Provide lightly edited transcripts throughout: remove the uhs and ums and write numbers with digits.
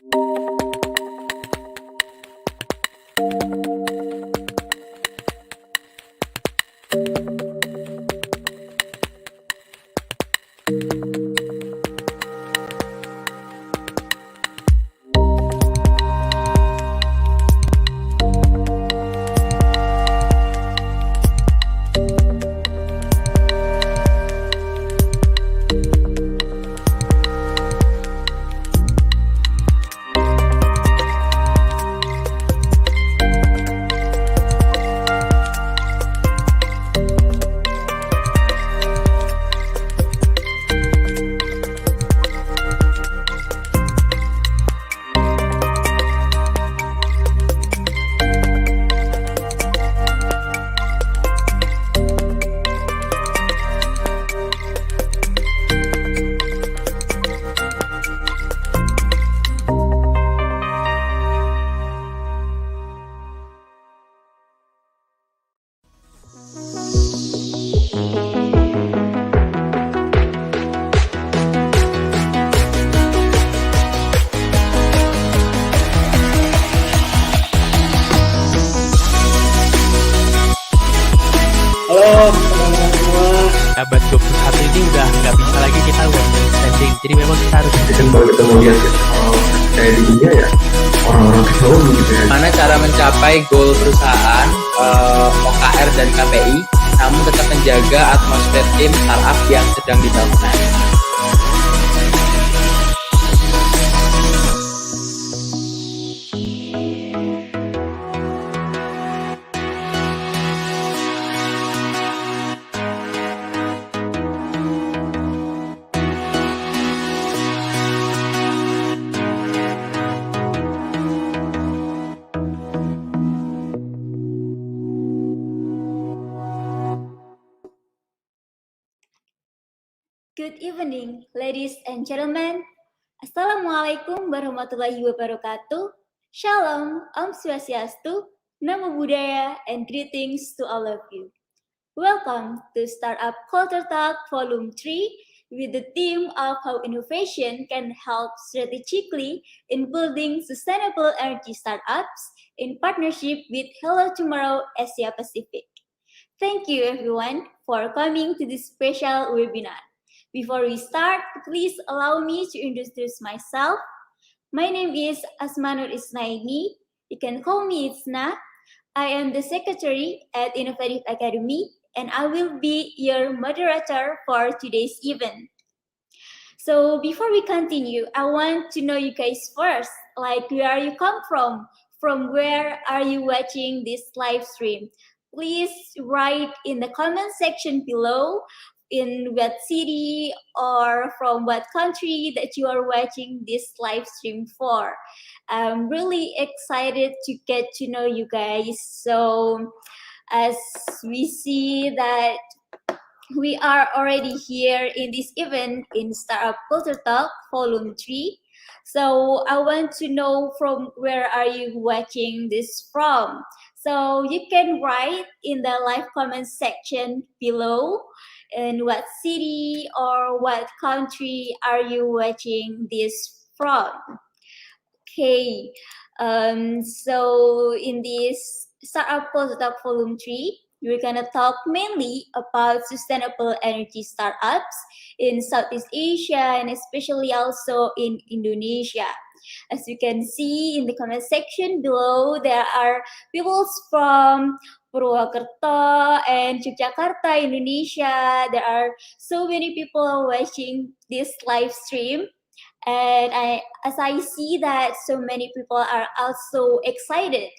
Halo teman-teman semua. Abad 21 ini udah nggak bisa lagi kita one man standing. Jadi memang kita harus Dan kalau kita mau lihat kayak di dunia ya orang-orang teknologi gitu ya. Gimana cara mencapai goal perusahaan, OKR dan KPI, namun tetap menjaga atmosfer tim startup yang sedang dibangun. Good evening, ladies and gentlemen. Assalamualaikum warahmatullahi wabarakatuh. Shalom, Om Swastiastu, Namo Buddhaya, and greetings to all of you. Welcome to Startup Culture Talk Volume 3 with the theme of how innovation can help strategically in building sustainable energy startups in partnership with Hello Tomorrow Asia Pacific. Thank you everyone for coming to this special webinar. Before we start, please allow me to introduce myself. My name is Asma Itsnaini. You can call me Itsna. I am the secretary at Innovative Academy, and I will be your moderator for today's event. So before we continue, I want to know you guys first, like where you come from where are you watching this live stream. Please write in the comment section below in what city or from what country that you are watching this live stream for. I'm really excited to get to know you guys. So as we see that we are already here in this event in Startup Culture Talk Volume 3. So I want to know from where are you watching this from. So you can write in the live comment section below in what city or what country are you watching this from. Okay, so in this Startup Culture Talk Volume 3, we're gonna talk mainly about sustainable energy startups in Southeast Asia and especially also in Indonesia. As you can see in the comment section below, there are people from Purwokerto and Yogyakarta, Indonesia. There are so many people watching this live stream. And as I see that so many people are also excited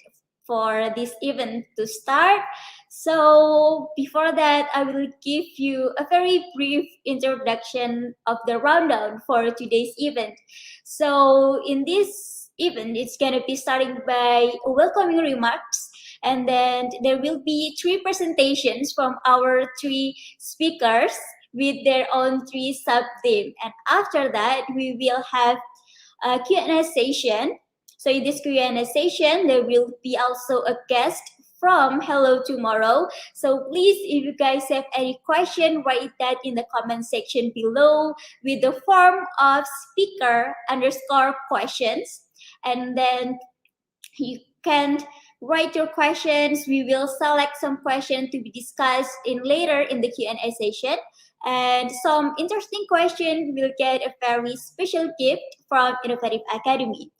for this event to start. So before that, I will give you a very brief introduction of the rundown for today's event. So in this event, it's gonna be starting by welcoming remarks, and then there will be 3 presentations from our 3 speakers with their own 3 sub-themes. And after that, we will have a Q&A session. So in this Q&A session, there will be also a guest from Hello Tomorrow. So please, if you guys have any question, write that in the comment section below with the form of speaker_questions. and then you can write your questions. We will select some questions to be discussed in later in the Q&A session. And some interesting question will get a very special gift from Innovative Academy.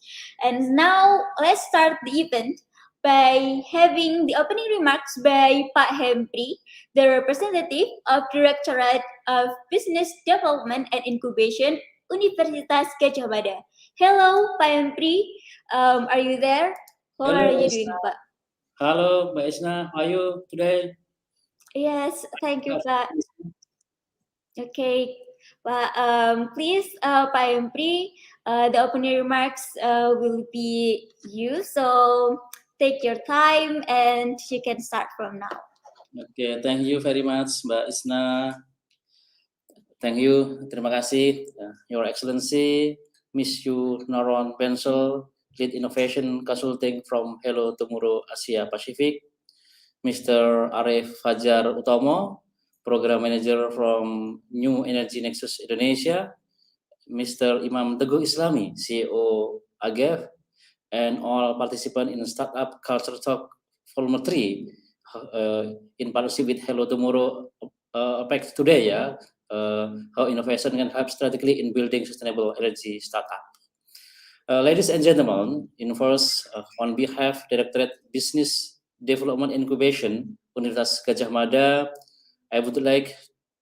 And now let's start the event by having the opening remarks by Pak Hempri, the representative of Directorate of Business Development and Incubation, Universitas Gadjah Mada. Hello, Pak Hempri. Are you there? How are you doing, Pak? Halo, Mbak Isna. How are you today? Yes, thank you, Pak. Okay, Pak, please, Pak Hempri, the opening remarks will be you. So take your time and you can start from now. Okay, thank you very much, Mbak Isna. Thank you, terima kasih, Your Excellency, Miss Yu Neron-Bancel, Lead Innovation Consulting from Hello Tomorrow Asia Pacific, Mr. Arif Fajar Utomo, Program Manager from New Energy Nexus Indonesia, Mr. Imam Teguh Islamy, CEO AGEV, and all participants in Startup Culture Talk Vol.3 in partnership with Hello Tomorrow APAC today, how innovation can help strategically in building sustainable energy startup. Ladies and gentlemen, on behalf of Directorate Business Development Incubation, Universitas Gadjah Mada, I would like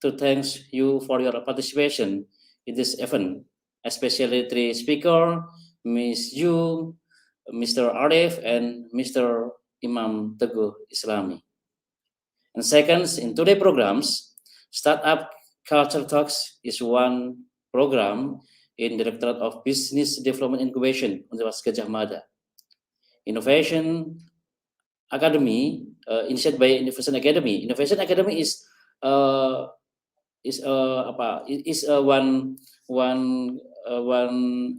to thank you for your participation in this event, especially three speakers, Ms. Yu, Mr. Arif, and Mr. Imam Teguh Islamy. And second, in today's programs, Startup Culture Talks is one program in Directorate of Business Development Incubation, Universitas Gadjah Mada. Innovation Academy, initiated by Innovation Academy. Innovation Academy is one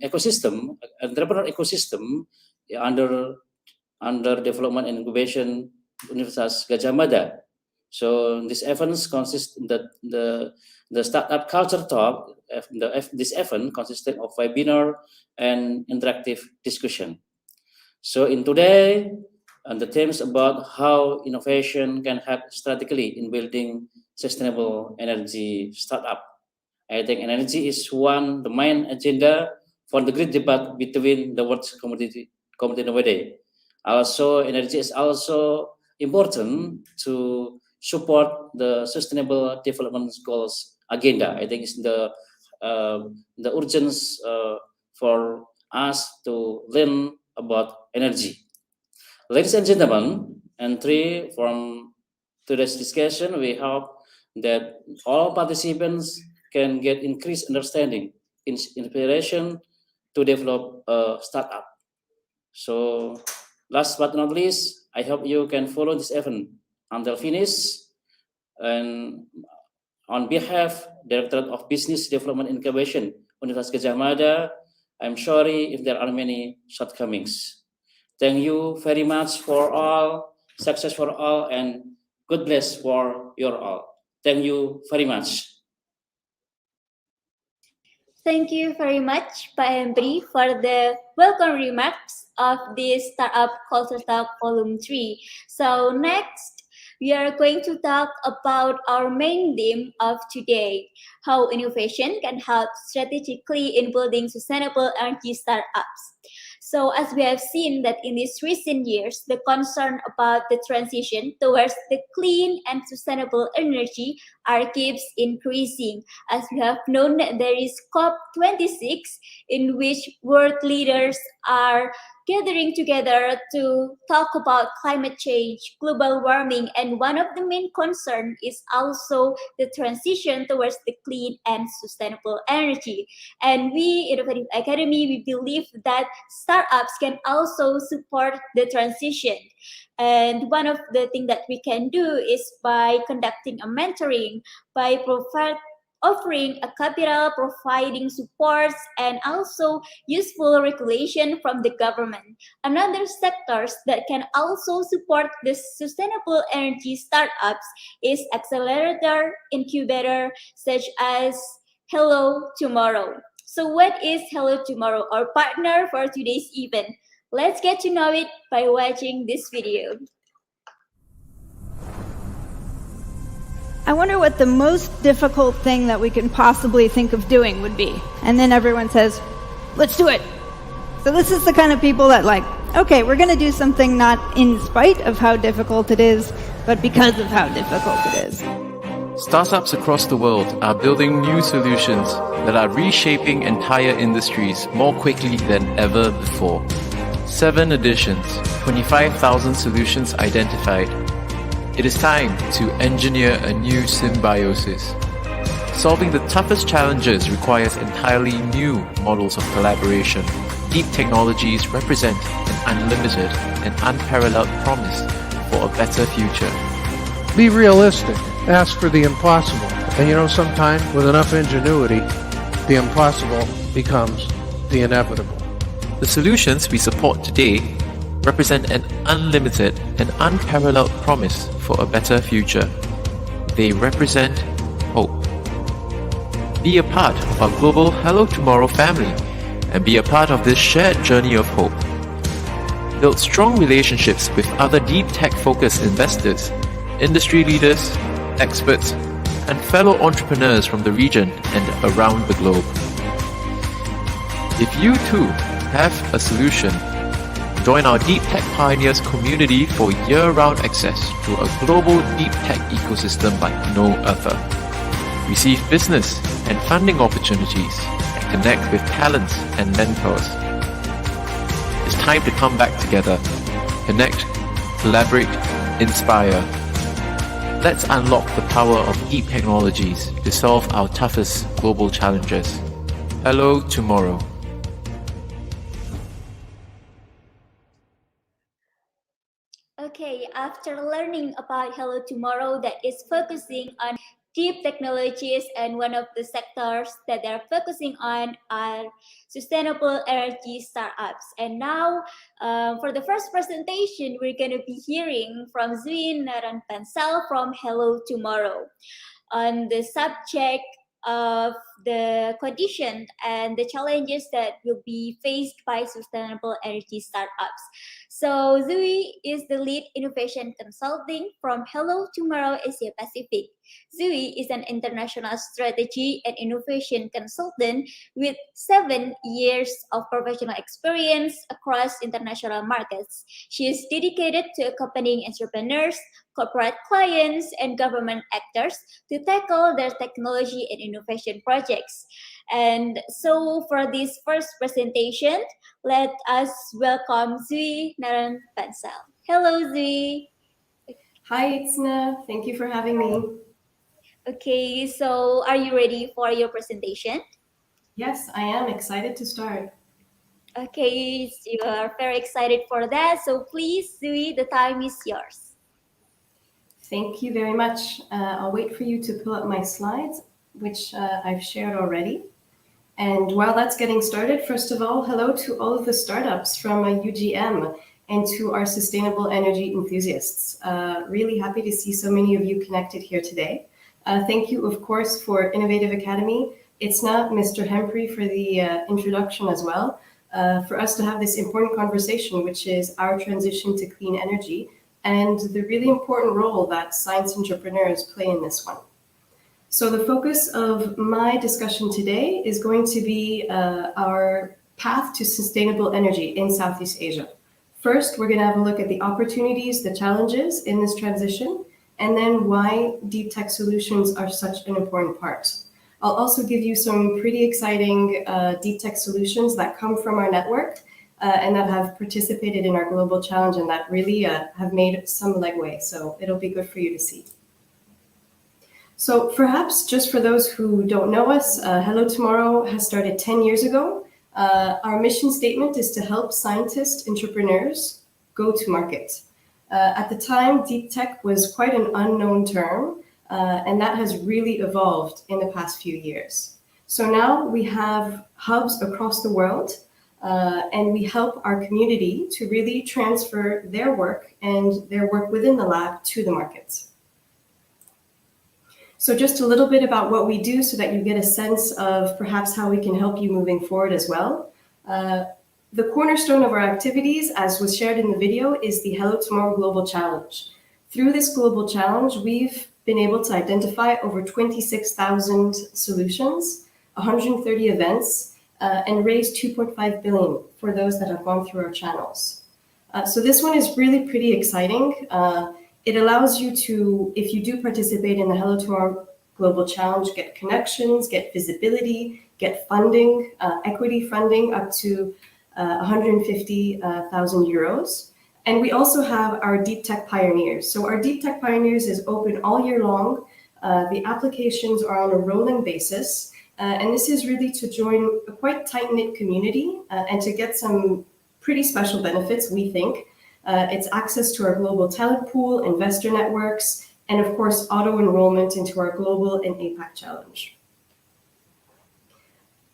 ecosystem, entrepreneur ecosystem under development and incubation Universitas Gadjah Mada. So this events consist the startup culture talk. This event consisted of webinar and interactive discussion. So in today, the themes about how innovation can help strategically in building sustainable energy startup. I think energy is the main agenda for the great debate between the world's commodity nowadays. Also, energy is also important to support the sustainable development goals agenda. I think it's the urgence for us to learn about energy. Ladies and gentlemen, from today's discussion, we hope that all participants can get increased understanding, inspiration to develop a startup. So, last but not least, I hope you can follow this event until finish. And on behalf of Directorate of Business Development Incubation, Universitas Gadjah Mada, I'm sorry if there are many shortcomings. Thank you very much for all, success for all, and God bless for your all. Thank you very much. Thank you very much, Pak Hempri, for the welcome remarks of this Startup Culture Talk Volume 3. So next, we are going to talk about our main theme of today, how innovation can help strategically in building sustainable energy startups. So as we have seen that in these recent years, the concern about the transition towards the clean and sustainable energy keeps increasing. As we have known, there is COP26 in which world leaders are gathering together to talk about climate change, global warming, and one of the main concerns is also the transition towards the clean and sustainable energy. And we, Innovative Academy, we believe that startups can also support the transition. And one of the things that we can do is by conducting a mentoring, by offering a capital, providing supports, and also useful regulation from the government. Another sectors that can also support the sustainable energy startups is accelerator, incubator, such as Hello Tomorrow. So what is Hello Tomorrow, our partner for today's event? Let's get to know it by watching this video. I wonder what the most difficult thing that we can possibly think of doing would be. And then everyone says, let's do it. So this is the kind of people that like, okay, we're going to do something not in spite of how difficult it is, but because of how difficult it is. Startups across the world are building new solutions that are reshaping entire industries more quickly than ever before. 7 editions, 25,000 solutions identified. It is time to engineer a new symbiosis. Solving the toughest challenges requires entirely new models of collaboration. Deep technologies represent an unlimited and unparalleled promise for a better future. Be realistic. Ask for the impossible. And you know, sometimes with enough ingenuity, the impossible becomes the inevitable. The solutions we support today represent an unlimited and unparalleled promise for a better future. They represent hope. Be a part of our global Hello Tomorrow family and be a part of this shared journey of hope. Build strong relationships with other deep tech-focused investors, industry leaders, experts, and fellow entrepreneurs from the region and around the globe. If you too have a solution, join our Deep Tech Pioneers community for year-round access to a global deep tech ecosystem like no other. Receive business and funding opportunities and connect with talents and mentors. It's time to come back together, connect, collaborate, inspire. Let's unlock the power of deep technologies to solve our toughest global challenges. Hello Tomorrow. Okay, after learning about Hello Tomorrow that is focusing on deep technologies, and one of the sectors that they're focusing on are sustainable energy startups. And now for the first presentation, we're going to be hearing from Neron-Bancel from Hello Tomorrow on the subject of the conditions and the challenges that will be faced by sustainable energy startups. So Zui is the lead innovation consulting from Hello Tomorrow Asia Pacific. Zui is an international strategy and innovation consultant with 7 years of professional experience across international markets. She is dedicated to accompanying entrepreneurs, corporate clients, and government actors to tackle their technology and innovation projects. And so for this first presentation, let us welcome Zui Neron-Bancel. Hello, Zui. Hi, Itsna. Thank you for having me. Okay, so are you ready for your presentation? Yes, I am excited to start. Okay, you are very excited for that. So please, Zui, the time is yours. Thank you very much. I'll wait for you to pull up my slides, which I've shared already. And while that's getting started, first of all, hello to all of the startups from UGM and to our sustainable energy enthusiasts. Really happy to see so many of you connected here today. Thank you, of course, for Innovative Academy. Itsna, Mr. Hempry, for the introduction as well, for us to have this important conversation, which is our transition to clean energy and the really important role that science entrepreneurs play in this one. So the focus of my discussion today is going to be our path to sustainable energy in Southeast Asia. First, we're going to have a look at the opportunities, the challenges in this transition, and then why deep tech solutions are such an important part. I'll also give you some pretty exciting deep tech solutions that come from our network and that have participated in our global challenge and that really have made some legway. So it'll be good for you to see. So perhaps just for those who don't know us, Hello Tomorrow has started 10 years ago. Our mission statement is to help scientists, entrepreneurs go to market. At the time, deep tech was quite an unknown term, and that has really evolved in the past few years. So now we have hubs across the world, and we help our community to really transfer their work and their work within the lab to the markets. So just a little bit about what we do so that you get a sense of perhaps how we can help you moving forward as well. The cornerstone of our activities, as was shared in the video, is the Hello Tomorrow Global Challenge. Through this global challenge, we've been able to identify over 26,000 solutions, 130 events, and raise 2.5 billion for those that have gone through our channels. So this one is really pretty exciting. It allows you to, if you do participate in the Hello Tomorrow Global Challenge, get connections, get visibility, get funding, equity funding up to 150,000 euros. And we also have our Deep Tech Pioneers. So our Deep Tech Pioneers is open all year long. The applications are on a rolling basis. And this is really to join a quite tight-knit community and to get some pretty special benefits, we think. It's access to our global talent pool, investor networks, and of course, auto-enrollment into our global and APAC challenge.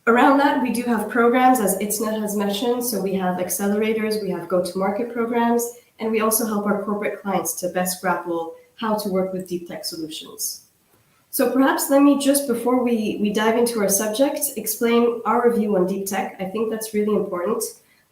Around that, we do have programs, as Itsnaini has mentioned. So we have accelerators, we have go-to-market programs, and we also help our corporate clients to best grapple how to work with deep tech solutions. So perhaps let me just, before we dive into our subject, explain our view on deep tech. I think that's really important.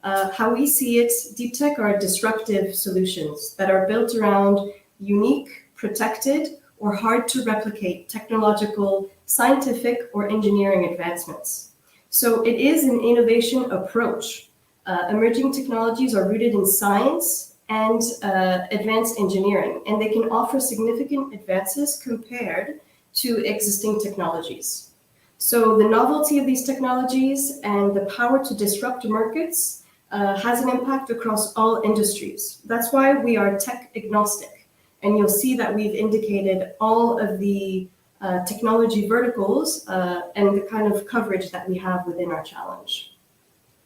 How we see it, deep tech are disruptive solutions that are built around unique, protected, or hard to replicate technological, scientific, or engineering advancements. So it is an innovation approach. Emerging technologies are rooted in science and advanced engineering, and they can offer significant advances compared to existing technologies. So the novelty of these technologies and the power to disrupt markets has an impact across all industries. That's why we are tech agnostic. And you'll see that we've indicated all of the technology verticals and the kind of coverage that we have within our challenge.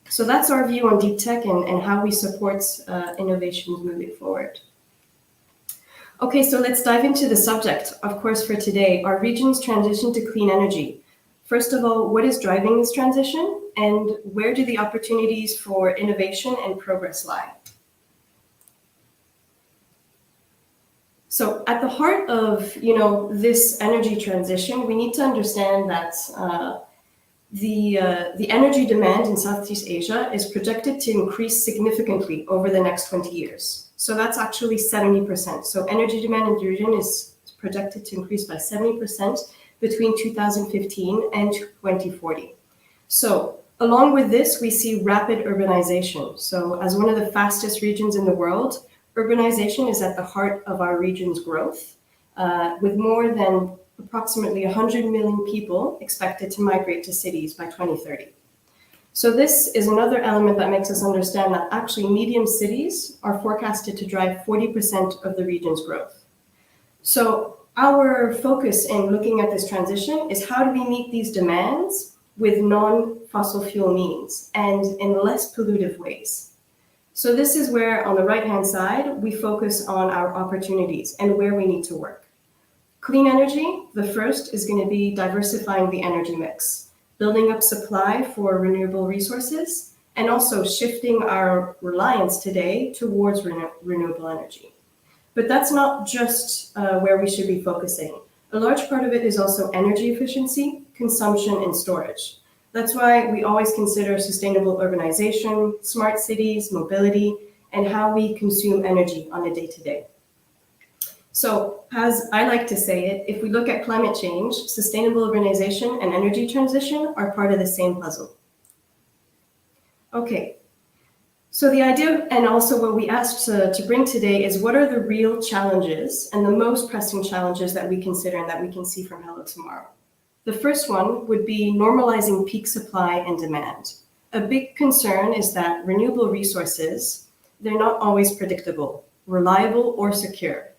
So that's our view on deep tech and how we support innovations moving forward. Okay, so let's dive into the subject, of course, for today, our region's transition to clean energy. First of all, what is driving this transition and where do the opportunities for innovation and progress lie? So at the heart of, this energy transition, we need to understand that the energy demand in Southeast Asia is projected to increase significantly over the next 20 years. So that's actually 70%. So energy demand in the region is projected to increase by 70% between 2015 and 2040. So along with this, we see rapid urbanization. So as one of the fastest regions in the world, urbanization is at the heart of our region's growth, with more than approximately 100 million people expected to migrate to cities by 2030. So this is another element that makes us understand that actually medium cities are forecasted to drive 40% of the region's growth. So our focus in looking at this transition is how do we meet these demands with non-fossil fuel means and in less pollutive ways. So this is where, on the right-hand side, we focus on our opportunities and where we need to work. Clean energy, the first is going to be diversifying the energy mix, building up supply for renewable resources, and also shifting our reliance today towards renewable energy. But that's not just where we should be focusing. A large part of it is also energy efficiency, consumption, and storage. That's why we always consider sustainable urbanization, smart cities, mobility, and how we consume energy on a day-to-day. So as I like to say it, if we look at climate change, sustainable urbanization and energy transition are part of the same puzzle. Okay, so the idea and also what we asked to bring today is what are the real challenges and the most pressing challenges that we consider and that we can see from Hello Tomorrow. The first one would be normalizing peak supply and demand. A big concern is that renewable resources, they're not always predictable, reliable, or secure.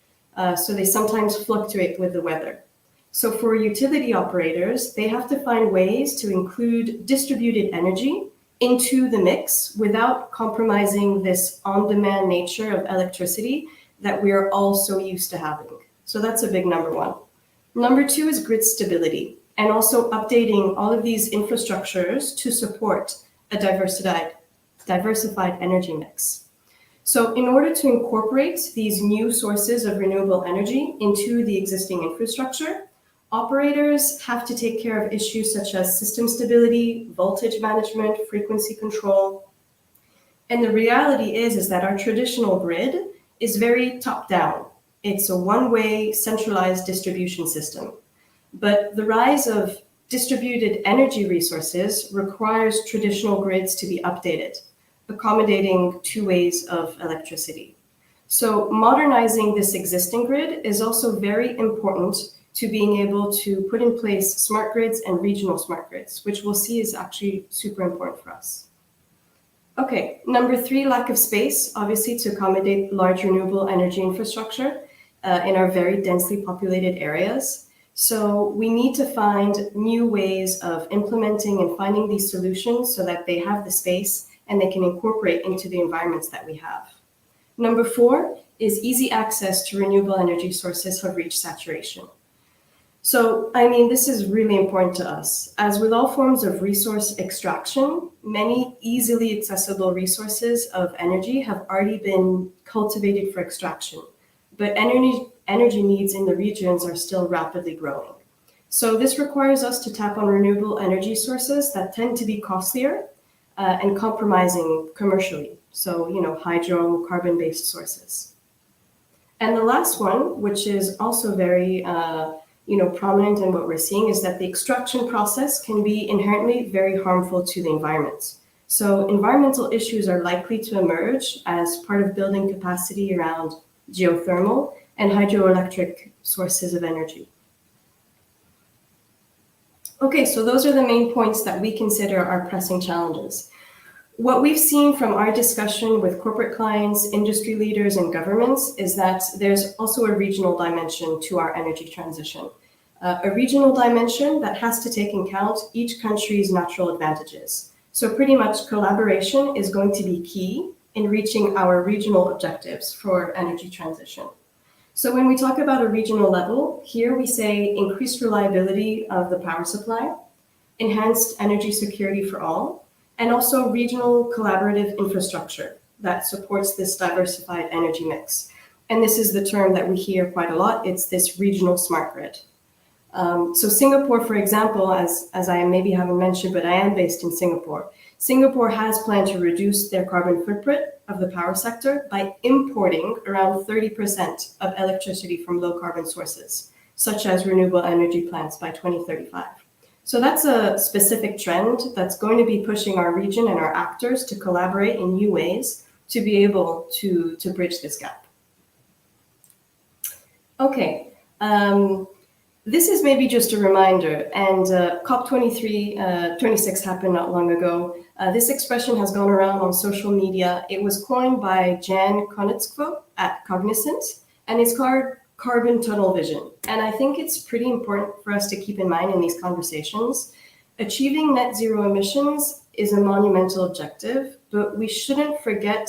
So they sometimes fluctuate with the weather. So for utility operators, they have to find ways to include distributed energy into the mix without compromising this on-demand nature of electricity that we are all so used to having. So that's a big number one. Number two is grid stability, and also updating all of these infrastructures to support a diversified energy mix. So in order to incorporate these new sources of renewable energy into the existing infrastructure, Operators have to take care of issues such as system stability, voltage management, frequency control. And the reality is that our traditional grid is very top-down. It's a one-way centralized distribution system. But the rise of distributed energy resources requires traditional grids to be updated, accommodating two ways of electricity. So modernizing this existing grid is also very important to being able to put in place smart grids and regional smart grids, which we'll see is actually super important for us. Okay, number 3, lack of space, obviously to accommodate large renewable energy infrastructure in our very densely populated areas. So we need to find new ways of implementing and finding these solutions so that they have the space and they can incorporate into the environments that we have. Number 4 is easy access to renewable energy sources have reached saturation. So, I mean, this is really important to us. As with all forms of resource extraction, many easily accessible resources of energy have already been cultivated for extraction, but energy needs in the regions are still rapidly growing. So this requires us to tap on renewable energy sources that tend to be costlier and compromising commercially. So, hydro, carbon-based sources. And the last one, which is also very prominent in what we're seeing, is that the extraction process can be inherently very harmful to the environment. So environmental issues are likely to emerge as part of building capacity around geothermal and hydroelectric sources of energy. Okay, so those are the main points that we consider are pressing challenges. What we've seen from our discussion with corporate clients, industry leaders, and governments is that there's also a regional dimension to our energy transition. A regional dimension that has to take into account each country's natural advantages. So pretty much collaboration is going to be key in reaching our regional objectives for energy transition. So when we talk about a regional level, here we say increased reliability of the power supply, enhanced energy security for all, and also regional collaborative infrastructure that supports this diversified energy mix. And this is the term that we hear quite a lot. It's this regional smart grid. So Singapore, for example, as I maybe haven't mentioned, but I am based in Singapore. Singapore has planned to reduce their carbon footprint of the power sector by importing around 30% of electricity from low carbon sources, such as renewable energy plants by 2035. So that's a specific trend that's going to be pushing our region and our actors to collaborate in new ways to be able to bridge this gap. Okay, this is maybe just a reminder, and COP23, 26 happened not long ago. This expression has gone around on social media. It was coined by Jan Koenigsegg at Cognizant, and it's called carbon tunnel vision. And I think it's pretty important for us to keep in mind in these conversations. Achieving net zero emissions is a monumental objective, but we shouldn't forget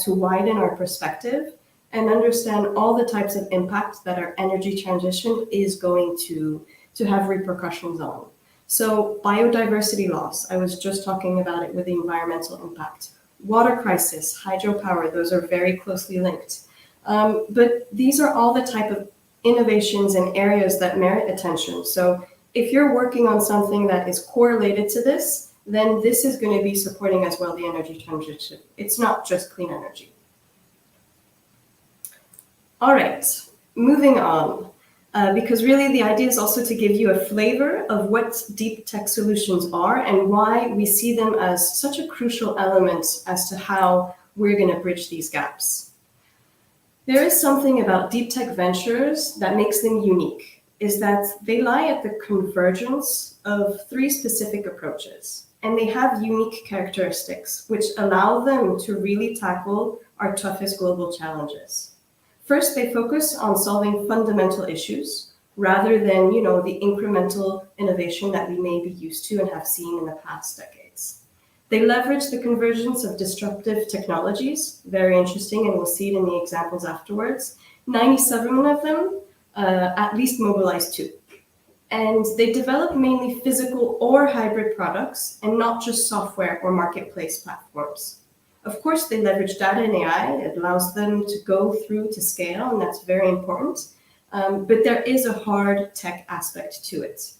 to widen our perspective and understand all the types of impact that our energy transition is going to have repercussions on. So biodiversity loss, I was just talking about it with the environmental impact. Water crisis, hydropower, those are very closely linked. But these are all the type of innovations and areas that merit attention. So if you're working on something that is correlated to this, then this is going to be supporting as well the energy transition. It's not just clean energy. All right, moving on, because really the idea is also to give you a flavor of what deep tech solutions are and why we see them as such a crucial element as to how we're going to bridge these gaps. There is something about deep tech ventures that makes them unique, is that they lie at the convergence of 3 specific approaches, and they have unique characteristics which allow them to really tackle our toughest global challenges. First, they focus on solving fundamental issues rather than, the incremental innovation that we may be used to and have seen in the past decades. They leverage the convergence of disruptive technologies, very interesting, and we'll see it in the examples afterwards. 97 of them at least mobilize 2. And they develop mainly physical or hybrid products and not just software or marketplace platforms. Of course, they leverage data and AI. It allows them to go through to scale, and that's very important. but there is a hard tech aspect to it.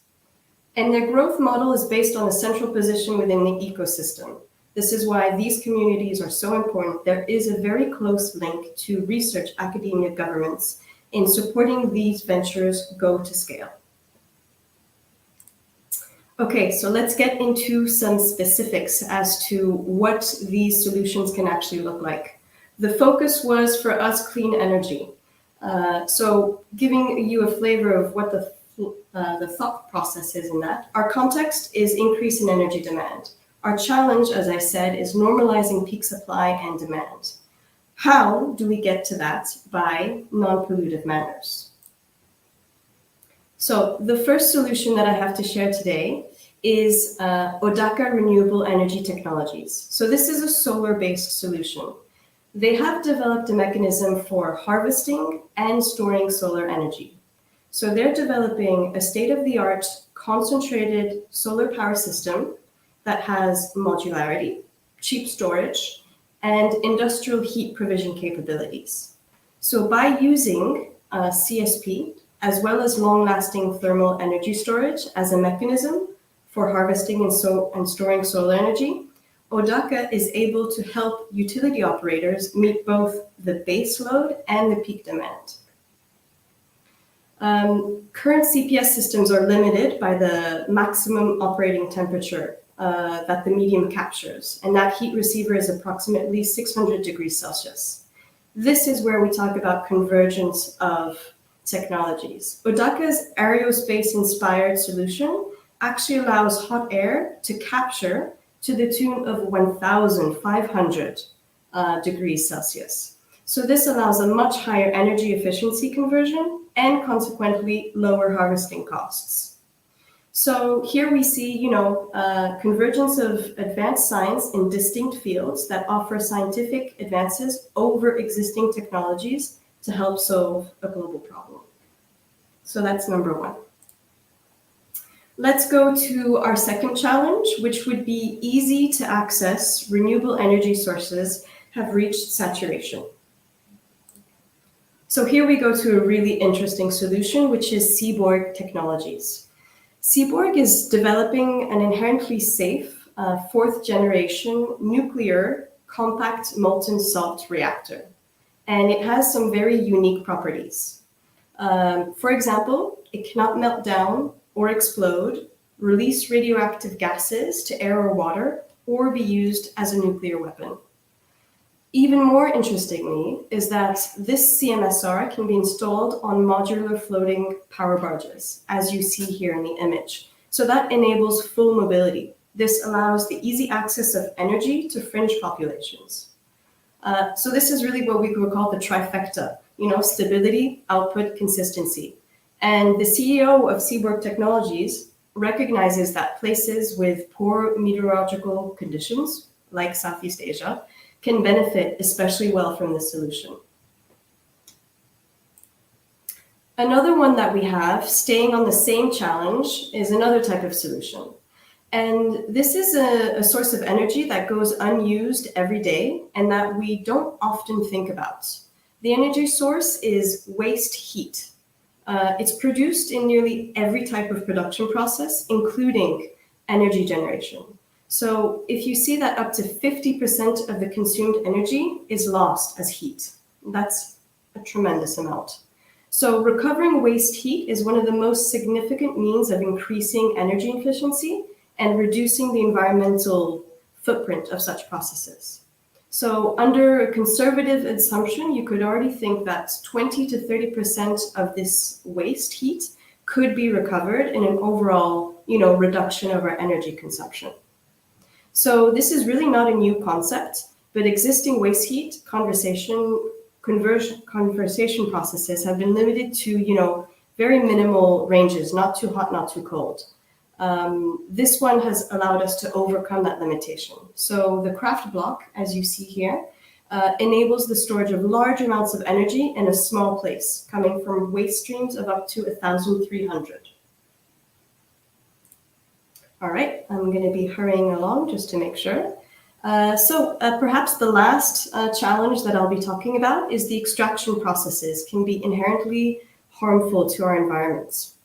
And their growth model is based on a central position within the ecosystem. This is why these communities are so important. There is a very close link to research, academia, governments in supporting these ventures go to scale. Okay, so let's get into some specifics as to what these solutions can actually look like. The focus was for us clean energy. So giving you a flavor of what the thought process is in that. Our context is increase in energy demand. Our challenge, as I said, is normalizing peak supply and demand. How do we get to that? By non-pollutive manners. So the first solution that I have to share today is Odaka Renewable Energy Technologies. So this is a solar-based solution. They have developed a mechanism for harvesting and storing solar energy. So they're developing a state-of-the-art concentrated solar power system that has modularity, cheap storage, and industrial heat provision capabilities. So by using CSP, as well as long-lasting thermal energy storage as a mechanism for harvesting and storing solar energy, Odaka is able to help utility operators meet both the base load and the peak demand. Current CPS systems are limited by the maximum operating temperature that the medium captures, and that heat receiver is approximately 600 degrees Celsius. This is where we talk about convergence of technologies. Odaka's aerospace-inspired solution actually allows hot air to capture to the tune of 1,500 degrees Celsius. So this allows a much higher energy efficiency conversion and consequently lower harvesting costs. So here we see, convergence of advanced science in distinct fields that offer scientific advances over existing technologies to help solve a global problem. So that's number one. Let's go to our second challenge, which would be easy to access renewable energy sources have reached saturation. So here we go to a really interesting solution, which is Seaborg Technologies. Seaborg is developing an inherently safe fourth generation nuclear compact molten salt reactor. And it has some very unique properties. For example, it cannot melt down or explode, release radioactive gases to air or water, or be used as a nuclear weapon. Even more interestingly is that this CMSR can be installed on modular floating power barges, as you see here in the image. So that enables full mobility. This allows the easy access of energy to fringe populations. So this is really what we could call the trifecta, stability, output, consistency. And the CEO of Seaborg Technologies recognizes that places with poor meteorological conditions, like Southeast Asia, can benefit especially well from this solution. Another one that we have, staying on the same challenge, is another type of solution. And this is a source of energy that goes unused every day and that we don't often think about. The energy source is waste heat. It's produced in nearly every type of production process, including energy generation. So if you see that up to 50% of the consumed energy is lost as heat, that's a tremendous amount. So recovering waste heat is one of the most significant means of increasing energy efficiency and reducing the environmental footprint of such processes. So under a conservative assumption, you could already think that 20 to 30% of this waste heat could be recovered in an overall, reduction of our energy consumption. So this is really not a new concept, but existing waste heat conversion processes have been limited to, very minimal ranges, not too hot, not too cold. This one has allowed us to overcome that limitation. So the craft block, as you see here, enables the storage of large amounts of energy in a small place, coming from waste streams of up to 1,300. All right, I'm going to be hurrying along just to make sure. Perhaps the last challenge that I'll be talking about is the extraction processes can be inherently harmful to our environments.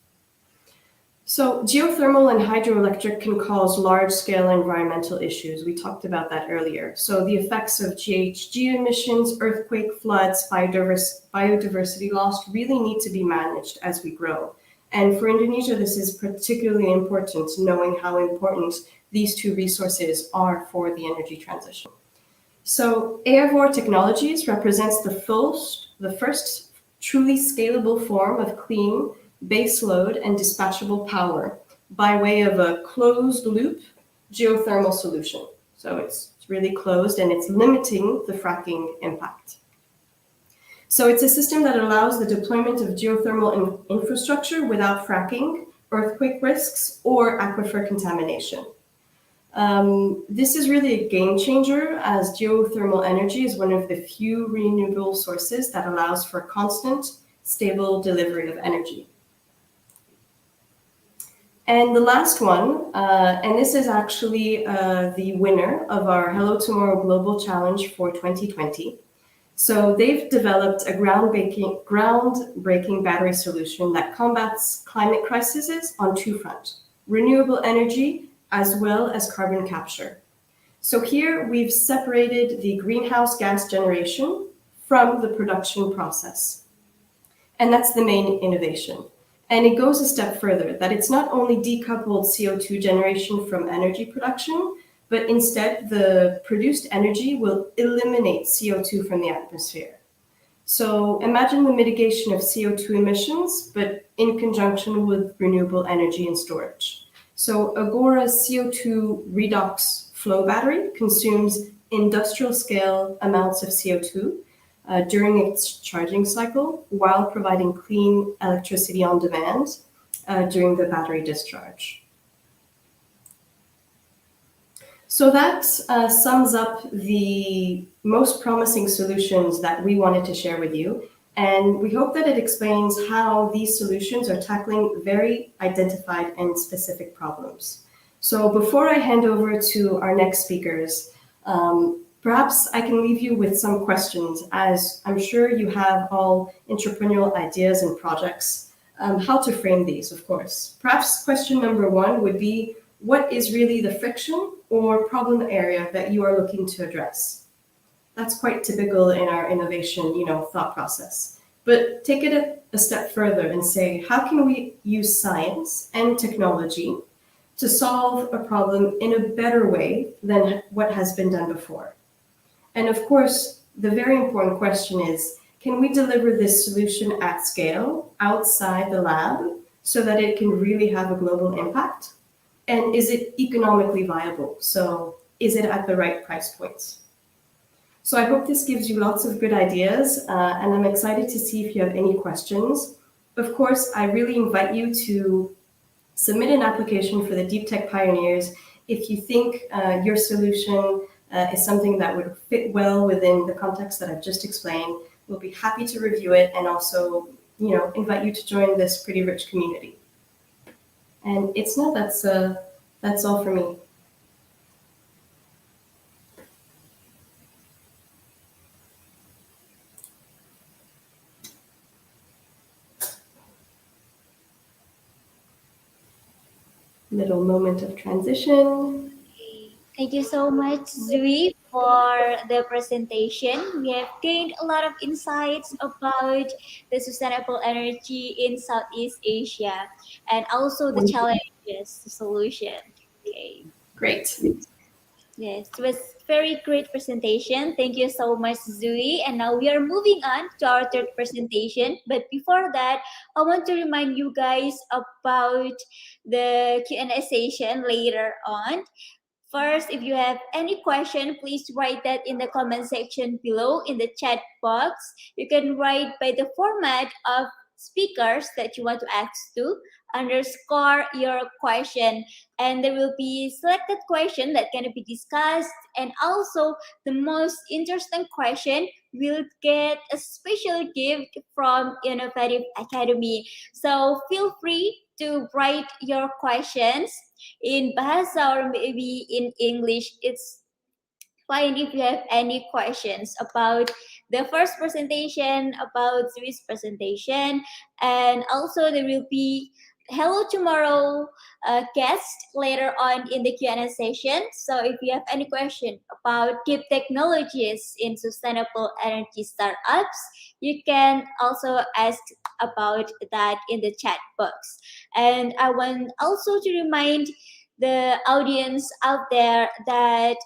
So geothermal and hydroelectric can cause large-scale environmental issues. We talked about that earlier. So the effects of GHG emissions, earthquake, floods, biodiversity loss really need to be managed as we grow. And for Indonesia, this is particularly important, knowing how important these two resources are for the energy transition. So AGEV technologies represents the first truly scalable form of clean baseload and dispatchable power by way of a closed loop geothermal solution. So it's really closed and it's limiting the fracking impact. So it's a system that allows the deployment of geothermal infrastructure without fracking, earthquake risks, or aquifer contamination. This is really a game changer, as geothermal energy is one of the few renewable sources that allows for constant, stable delivery of energy. And the last one, and this is actually the winner of our Hello Tomorrow Global Challenge for 2020. So they've developed a groundbreaking battery solution that combats climate crises on two fronts: renewable energy as well as carbon capture. So here we've separated the greenhouse gas generation from the production process. And that's the main innovation. And it goes a step further, that it's not only decoupled CO2 generation from energy production, but instead the produced energy will eliminate CO2 from the atmosphere. So imagine the mitigation of CO2 emissions, but in conjunction with renewable energy and storage. So Agora's CO2 redox flow battery consumes industrial scale amounts of CO2 during its charging cycle, while providing clean electricity on demand during the battery discharge. So that sums up the most promising solutions that we wanted to share with you. And we hope that it explains how these solutions are tackling very identified and specific problems. So before I hand over to our next speakers, perhaps I can leave you with some questions, as I'm sure you have all entrepreneurial ideas and projects, how to frame these, of course. Perhaps question number one would be, what is really the friction or problem area that you are looking to address? That's quite typical in our innovation, thought process. But take it a step further and say, how can we use science and technology to solve a problem in a better way than what has been done before? And of course, the very important question is, can we deliver this solution at scale outside the lab so that it can really have a global impact? And is it economically viable? So is it at the right price points? So I hope this gives you lots of good ideas, and I'm excited to see if you have any questions. Of course, I really invite you to submit an application for the Deep Tech Pioneers if you think your solution is something that would fit well within the context that I've just explained. We'll be happy to review it and also, invite you to join this pretty rich community. And Itsna, that's all for me. Little moment of transition. Thank you so much, Zui, for the presentation. We have gained a lot of insights about the sustainable energy in Southeast Asia and also the challenges, the solution. Okay. Great. Yes, it was very great presentation. Thank you so much, Zui. And now we are moving on to our third presentation. But before that, I want to remind you guys about the Q&A session later on. First, if you have any question, please write that in the comment section below in the chat box. You can write by the format of speakers that you want to ask to, underscore your question, and there will be selected question that can be discussed, and also the most interesting question will get a special gift from Innovative Academy. So feel free to write your questions in Bahasa or maybe in English. It's fine if you have any questions about the first presentation, about this presentation, and also there will be Hello Tomorrow guest later on in the Q&A session. So if you have any question about deep technologies in sustainable energy startups, you can also ask about that in the chat box. And I want also to remind the audience out there that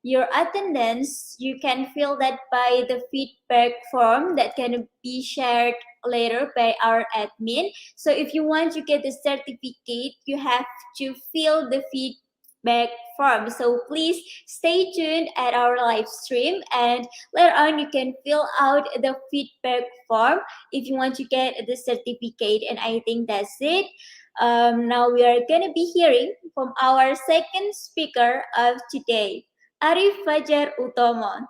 your attendance, you can fill that by the feedback form that can be shared later by our admin. So if you want to get the certificate, you have to fill the feedback form. So please stay tuned at our live stream, and later on you can fill out the feedback form if you want to get the certificate. And I think that's it. Now we are going to be hearing from our second speaker of today, Arif Fajar Utomo.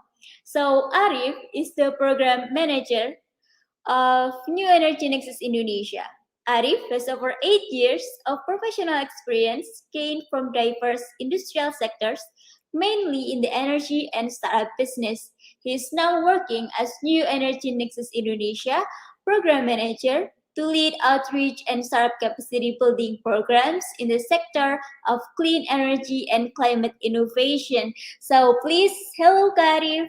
So Arif is the program manager of New Energy Nexus Indonesia. Arif has over 8 years of professional experience gained from diverse industrial sectors, mainly in the energy and startup business. He is now working as New Energy Nexus Indonesia program manager to lead outreach and startup capacity building programs in the sector of clean energy and climate innovation. So please, hello Arif.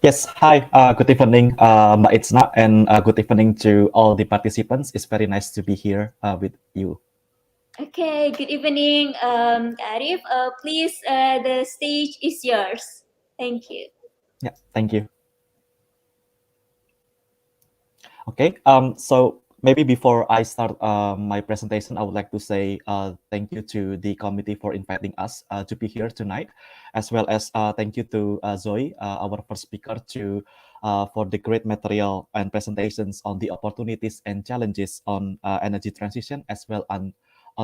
Yes, hi, good evening, Mbak Itsna, and good evening to all the participants. It's very nice to be here with you. Okay, good evening, Arif. Please, the stage is yours. Thank you. Yeah, thank you. Okay, so maybe before I start my presentation, I would like to say thank you to the committee for inviting us to be here tonight, as well as thank you to Zoe, our first speaker, for the great material and presentations on the opportunities and challenges on energy transition, as well on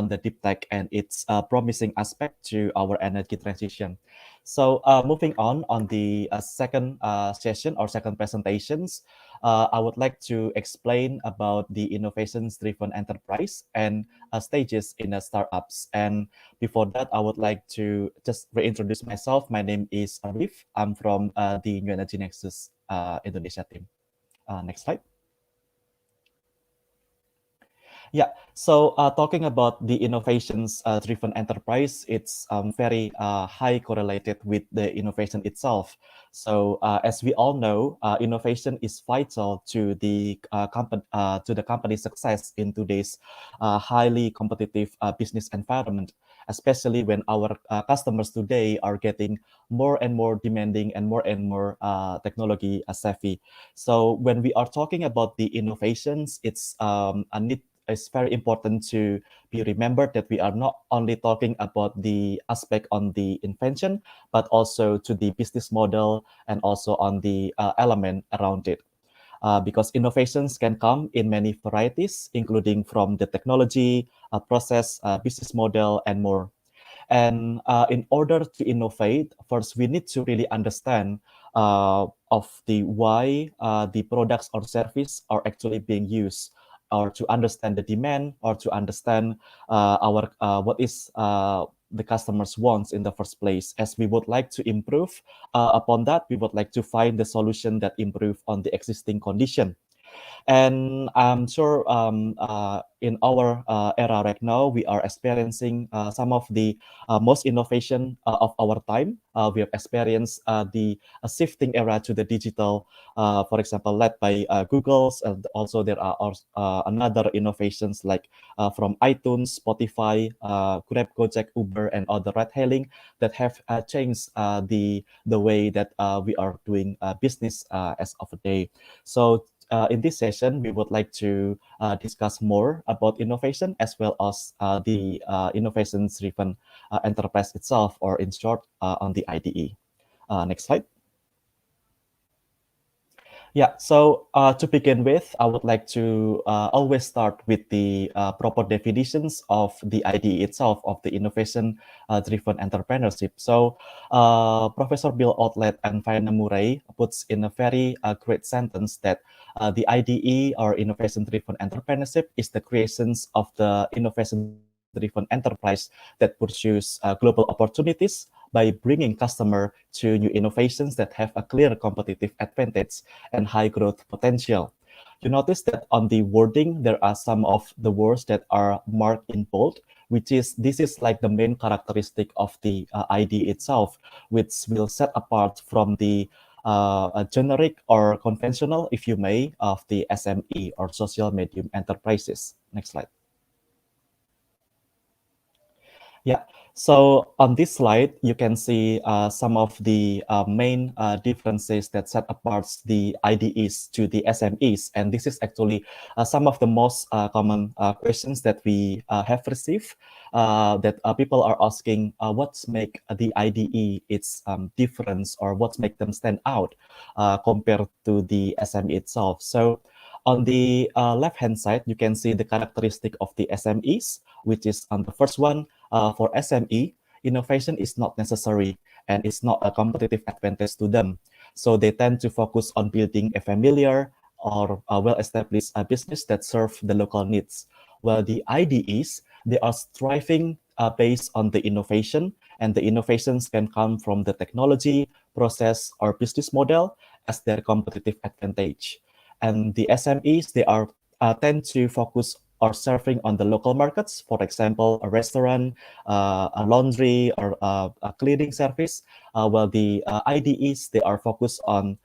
the deep tech and its promising aspect to our energy transition. So moving on the second session or second presentations, I would like to explain about the innovations-driven enterprise and stages in startups. And before that, I would like to just reintroduce myself. My name is Arif. I'm from the New Energy Nexus Indonesia team. Next slide. Yeah, so talking about the innovations-driven enterprise, it's very high correlated with the innovation itself. So as we all know, innovation is vital to the company's success in today's highly competitive business environment, especially when our customers today are getting more and more demanding and more technology savvy. So when we are talking about the innovations, it's very important to be remembered that we are not only talking about the aspect on the invention, but also to the business model and also on the element around it. Because innovations can come in many varieties, including from the technology, process, business model, and more. And in order to innovate, first we need to really understand of the why the products or service are actually being used, or to understand the demand, or to understand our what is the customers wants in the first place. As we would like to improve upon that, we would like to find the solution that improve on the existing condition. And I'm sure in our era right now, we are experiencing some of the most innovation of our time. We have experienced the shifting era to the digital, for example, led by Google's. And also there are another innovations like from iTunes, Spotify, Grab, Gojek, Uber, and other ride-hailing that have changed the way that we are doing business as of a day. So in this session, we would like to discuss more about innovation as well as the innovations-driven enterprise itself, or in short, on the IDE. Next slide. Yeah, so to begin with, I would like to always start with the proper definitions of the IDE itself, of the innovation-driven entrepreneurship. So Professor Bill Outlet and Fiona Murray puts in a very great sentence that the IDE, or innovation-driven entrepreneurship, is the creations of the innovation-driven enterprise that pursues global opportunities by bringing customer to new innovations that have a clear competitive advantage and high growth potential. You notice that on the wording, there are some of the words that are marked in bold, this is like the main characteristic of the ID itself, which will set apart from the generic or conventional, if you may, of the SME or social medium enterprises. Next slide. Yeah, so on this slide, you can see some of the main differences that set apart the IDEs to the SMEs. And this is actually some of the most common questions that we have received that people are asking what's make the IDE its difference, or what's make them stand out compared to the SME itself. So on the left-hand side, you can see the characteristic of the SMEs, which is on the first one. For SME, innovation is not necessary and it's not a competitive advantage to them. So they tend to focus on building a familiar or a well-established business that serve the local needs. While the IDEs, they are striving based on the innovation, and the innovations can come from the technology, process, or business model as their competitive advantage. And the SMEs, they are tend to focus or serving on the local markets, for example, a restaurant, a laundry, or a cleaning service, while the IDEs, they are focused on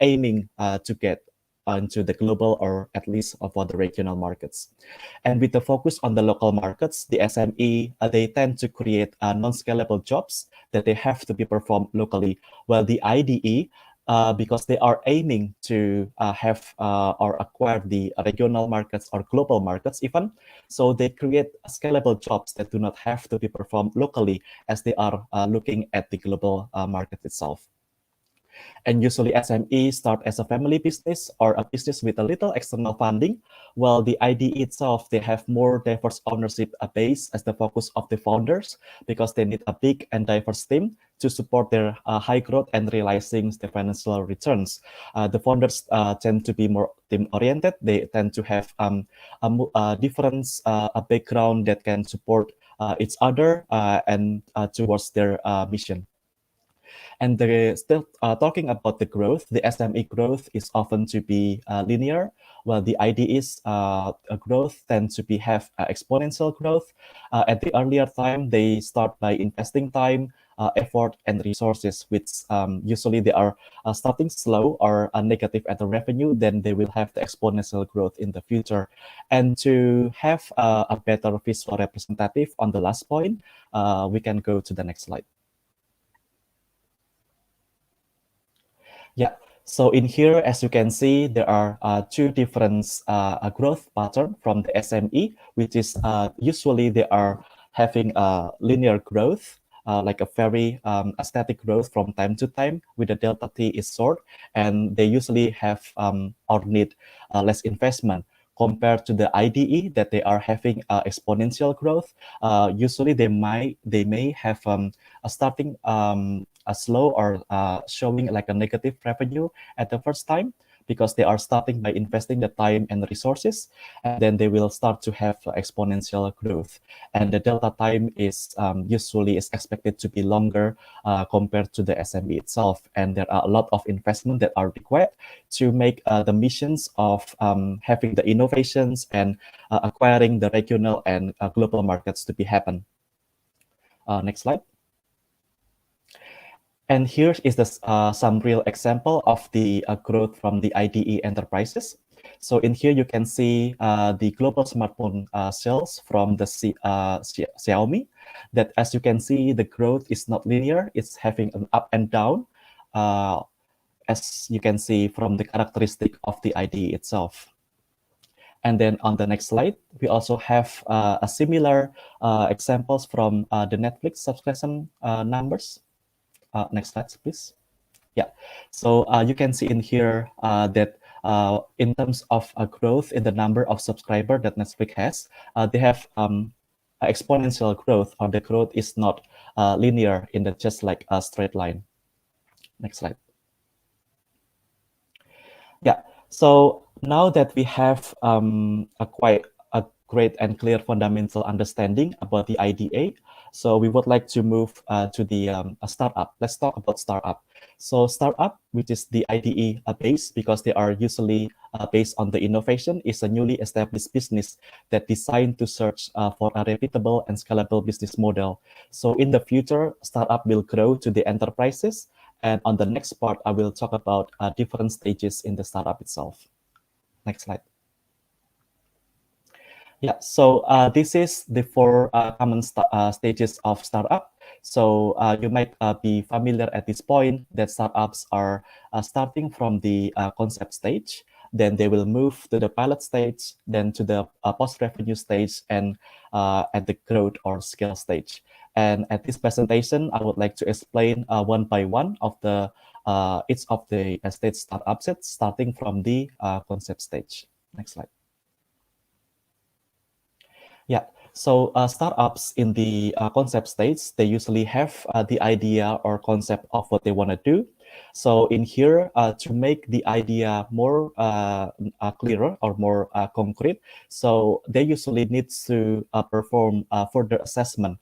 aiming to get into the global or at least for the regional markets. And with the focus on the local markets, the SME, they tend to create non-scalable jobs that they have to be performed locally, while the IDE, because they are aiming to have or acquire the regional markets or global markets even. So they create scalable jobs that do not have to be performed locally, as they are looking at the global market itself. And usually SMEs start as a family business or a business with a little external funding, while the IDE itself, they have more diverse ownership base as the focus of the founders, because they need a big and diverse team to support their high growth and realizing the financial returns. The founders tend to be more team-oriented. They tend to have a different background that can support each other and towards their mission. And still talking about the growth, the SME growth is often to be linear, while the IDE's growth tends to be have exponential growth. At the earlier time, they start by investing time, effort, and resources, which usually they are starting slow or negative at the revenue, then they will have the exponential growth in the future. And to have a better visual representative on the last point, we can go to the next slide. Yeah, so in here, as you can see, there are two different growth pattern from the SME, which is usually they are having a linear growth, like a very static growth from time to time, with the delta T is short, and they usually have or need less investment compared to the IDE that they are having exponential growth. Usually they may have a starting a slow or showing like a negative revenue at the first time, because they are starting by investing the time and resources, and then they will start to have exponential growth. And the delta time is usually is expected to be longer compared to the SME itself. And there are a lot of investment that are required to make the missions of having the innovations and acquiring the regional and global markets to be happen. Next slide. And here is some real example of the growth from the IDE enterprises. So in here, you can see the global smartphone sales from the Xiaomi, that as you can see, the growth is not linear. It's having an up and down, as you can see from the characteristic of the IDE itself. And then on the next slide, we also have a similar examples from the Netflix subscription numbers. Next slide, please. Yeah, so you can see in here that in terms of growth in the number of subscribers that Netflix has, they have exponential growth, or the growth is not linear in the just like a straight line. Next slide. Yeah, so now that we have a quite a great and clear fundamental understanding about the IDA, So we would like to move to the a startup. Let's talk about startup. So startup, which is the IDE based because they are usually based on the innovation, is a newly established business that designed to search for a reputable and scalable business model. So in the future, startup will grow to the enterprises. And on the next part, I will talk about different stages in the startup itself. Next slide. Yeah, so this is the four common stages of startup. So you might be familiar at this point that startups are starting from the concept stage, then they will move to the pilot stage, then to the post-revenue stage, and at the growth or scale stage. And at this presentation, I would like to explain one by one of the each of the stage startup sets, starting from the concept stage. Next slide. Yeah, so startups in the concept stage, they usually have the idea or concept of what they want to do. So in here, to make the idea more clearer or more concrete, so they usually need to perform further assessment,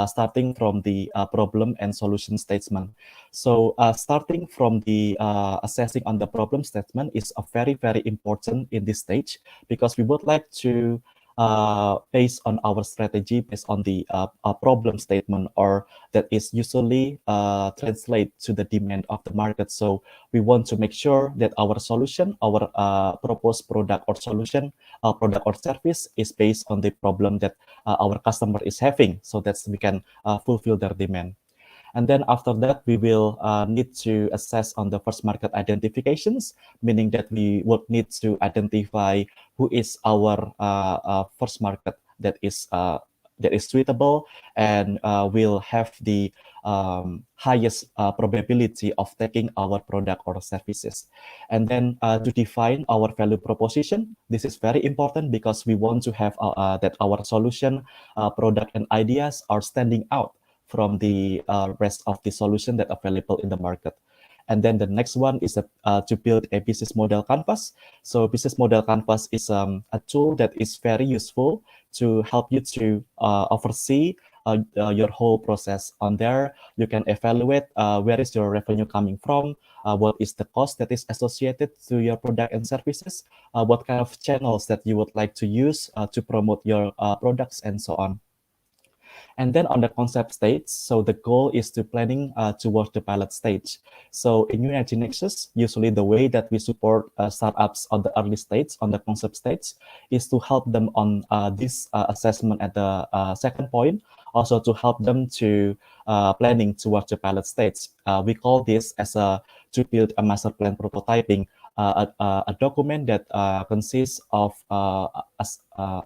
starting from the problem and solution statement. So starting from the assessing on the problem statement is a very important in this stage, because we would like to based on our strategy, based on the problem statement, or that is usually translate to the demand of the market. So we want to make sure that our solution, our proposed product or solution, product or service is based on the problem that our customer is having, so that we can fulfill their demand. And then after that, we will need to assess on the first market identifications, meaning that we would need to identify who is our first market that is suitable and will have the highest probability of taking our product or services. And then to define our value proposition, this is very important because we want to have that our solution, product, and ideas are standing out from the rest of the solution that are available in the market. And then the next one is to build a business model canvas. So business model canvas is a tool that is very useful to help you to oversee your whole process. On there, you can evaluate where is your revenue coming from, what is the cost that is associated to your product and services, what kind of channels that you would like to use to promote your products, and so on. And then on the concept stage, so the goal is to planning towards the pilot stage. So in Unity Nexus, usually the way that we support startups on the early stage, on the concept stage, is to help them on this assessment at the second point, also to help them to planning towards the pilot stage. We call this as to build a master plan prototyping, a document that consists of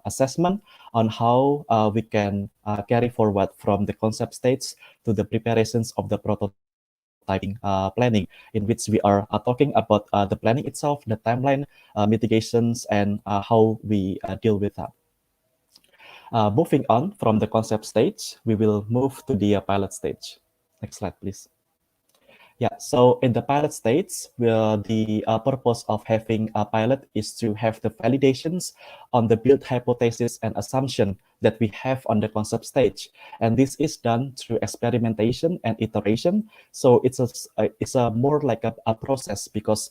assessment on how we can carry forward from the concept stage to the preparations of the prototyping planning, in which we are talking about the planning itself, the timeline, mitigations, and how we deal with that. Moving on from the concept stage, we will move to the pilot stage. Next slide, please. Yeah, so in the pilot stage, the purpose of having a pilot is to have the validations on the build hypothesis and assumption that we have on the concept stage. And this is done through experimentation and iteration. So it's a more like a process, because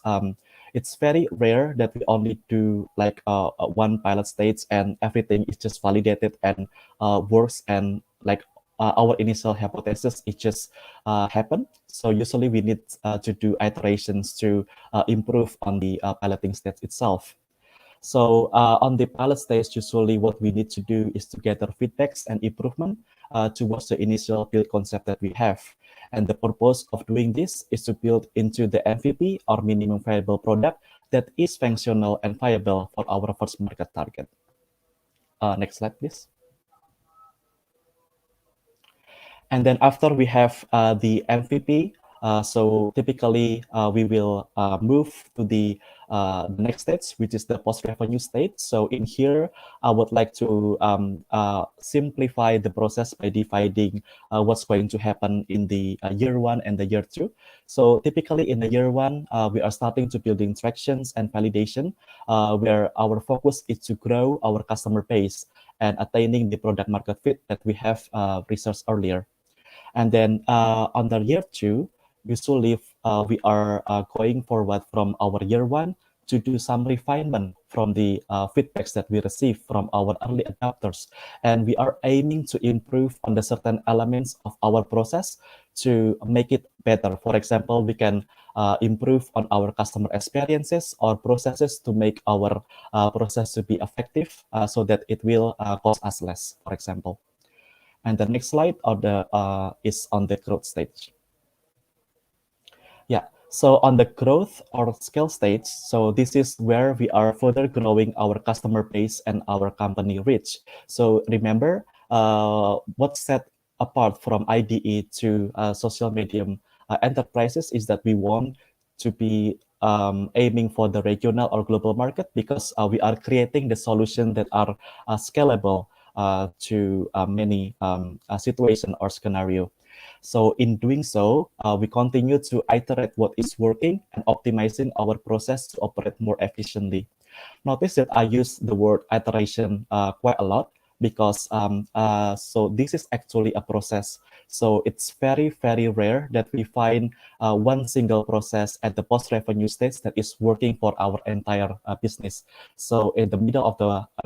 it's very rare that we only do like one pilot stage and everything is just validated and works, and like our initial hypothesis, it just happened. So usually we need to do iterations to improve on the piloting stage itself. So on the pilot stage, usually what we need to do is to gather feedbacks and improvement towards the initial build concept that we have. And the purpose of doing this is to build into the MVP, or minimum viable product, that is functional and viable for our first market target. Next slide, please. And then after we have the MVP, so typically we will move to the next stage, which is the post-revenue stage. So in here, I would like to simplify the process by dividing what's going to happen in the year one and the year two. So typically in the year one, we are starting to building tractions and validation, where our focus is to grow our customer base. and attaining the product market fit that we have researched earlier. And then under year 2, usually we are going forward from our year 1 to do some refinement from the feedbacks that we receive from our early adopters. And we are aiming to improve on the certain elements of our process to make it better. For example, we can improve on our customer experiences or processes to make our process to be effective so that it will cost us less, for example. And the next slide is on the growth stage. Yeah, so on the growth or scale stage, so this is where we are further growing our customer base and our company reach. So remember, what set apart from IDE to social medium enterprises is that we want to be aiming for the regional or global market because we are creating the solution that are scalable to many situation or scenario. So in doing so, we continue to iterate what is working and optimizing our process to operate more efficiently. Notice that I use the word iteration quite a lot because so this is actually a process. So it's very, very rare that we find one single process at the post-revenue stage that is working for our entire business. So in the middle of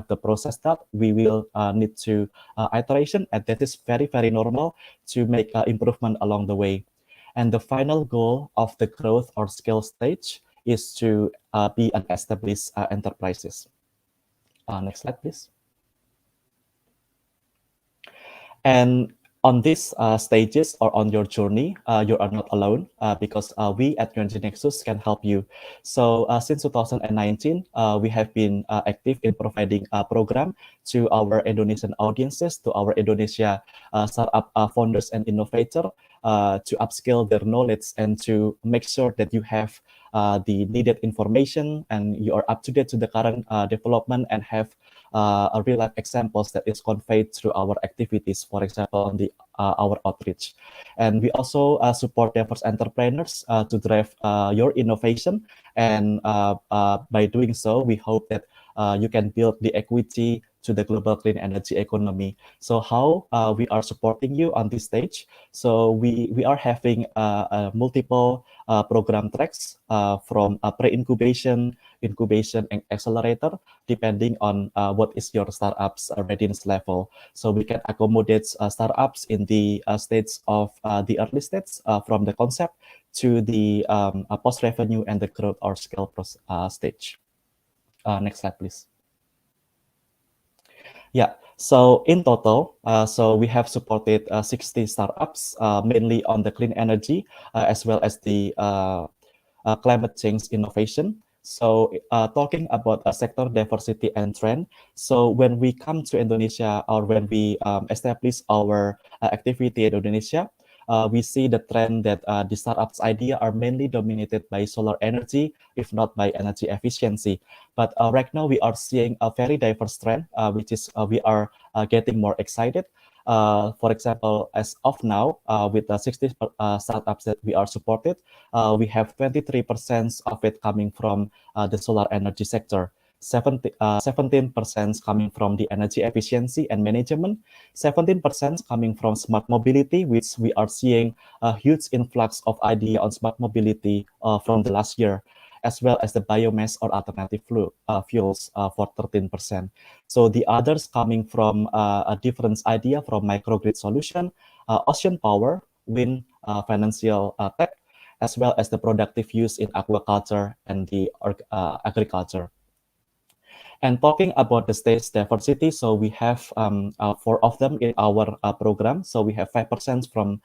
the process that we will need to iteration, and that is very, very normal to make improvement along the way. And the final goal of the growth or scale stage is to be an established enterprises. Next slide, please. And on these stages or on your journey, you are not alone because we at UNG Nexus can help you. So since 2019, we have been active in providing a program to our Indonesian audiences, to our Indonesia startup founders and innovators to upscale their knowledge and to make sure that you have the needed information and you are up to date to the current development and have a real life examples that is conveyed through our activities, for example, on the our outreach. And we also support diverse entrepreneurs to drive your innovation. And by doing so, we hope that you can build the equity to the global clean energy economy. So how we are supporting you on this stage? So we are having multiple program tracks from pre-incubation, incubation, and accelerator, depending on what is your startup's readiness level. So we can accommodate startups in the states of the early states from the concept to the post-revenue and the growth or scale stage. Next slide, please. Yeah, so in total, so we have supported 60 startups, mainly on the clean energy, as well as the climate change innovation. So talking about sector diversity and trend, so when we come to Indonesia or when we establish our activity in Indonesia, we see the trend that the startups idea are mainly dominated by solar energy, if not by energy efficiency. But right now we are seeing a very diverse trend, which is we are getting more excited. For example, as of now, with the 60 startups that we are supported, we have 23% of it coming from the solar energy sector. 17% coming from the energy efficiency and management, 17% coming from smart mobility, which we are seeing a huge influx of idea on smart mobility from the last year, as well as the biomass or alternative fuels for 13%. So the others coming from a different idea from microgrid solution, ocean power, wind, financial tech, as well as the productive use in aquaculture and the agriculture. And talking about the stage diversity, so we have 4 of them in our program. So we have 5% from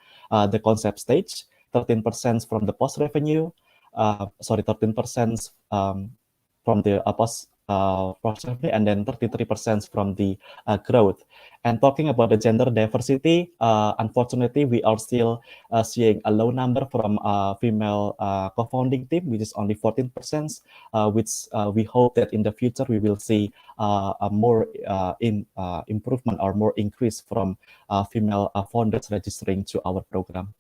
the concept stage, 13% from the post-revenue, 13% from the post-revenue, and then 33% from the growth. And talking about the gender diversity, unfortunately, we are still seeing a low number from female co-founding team, which is only 14%, which we hope that in the future we will see a more improvement or more increase from female founders registering to our program.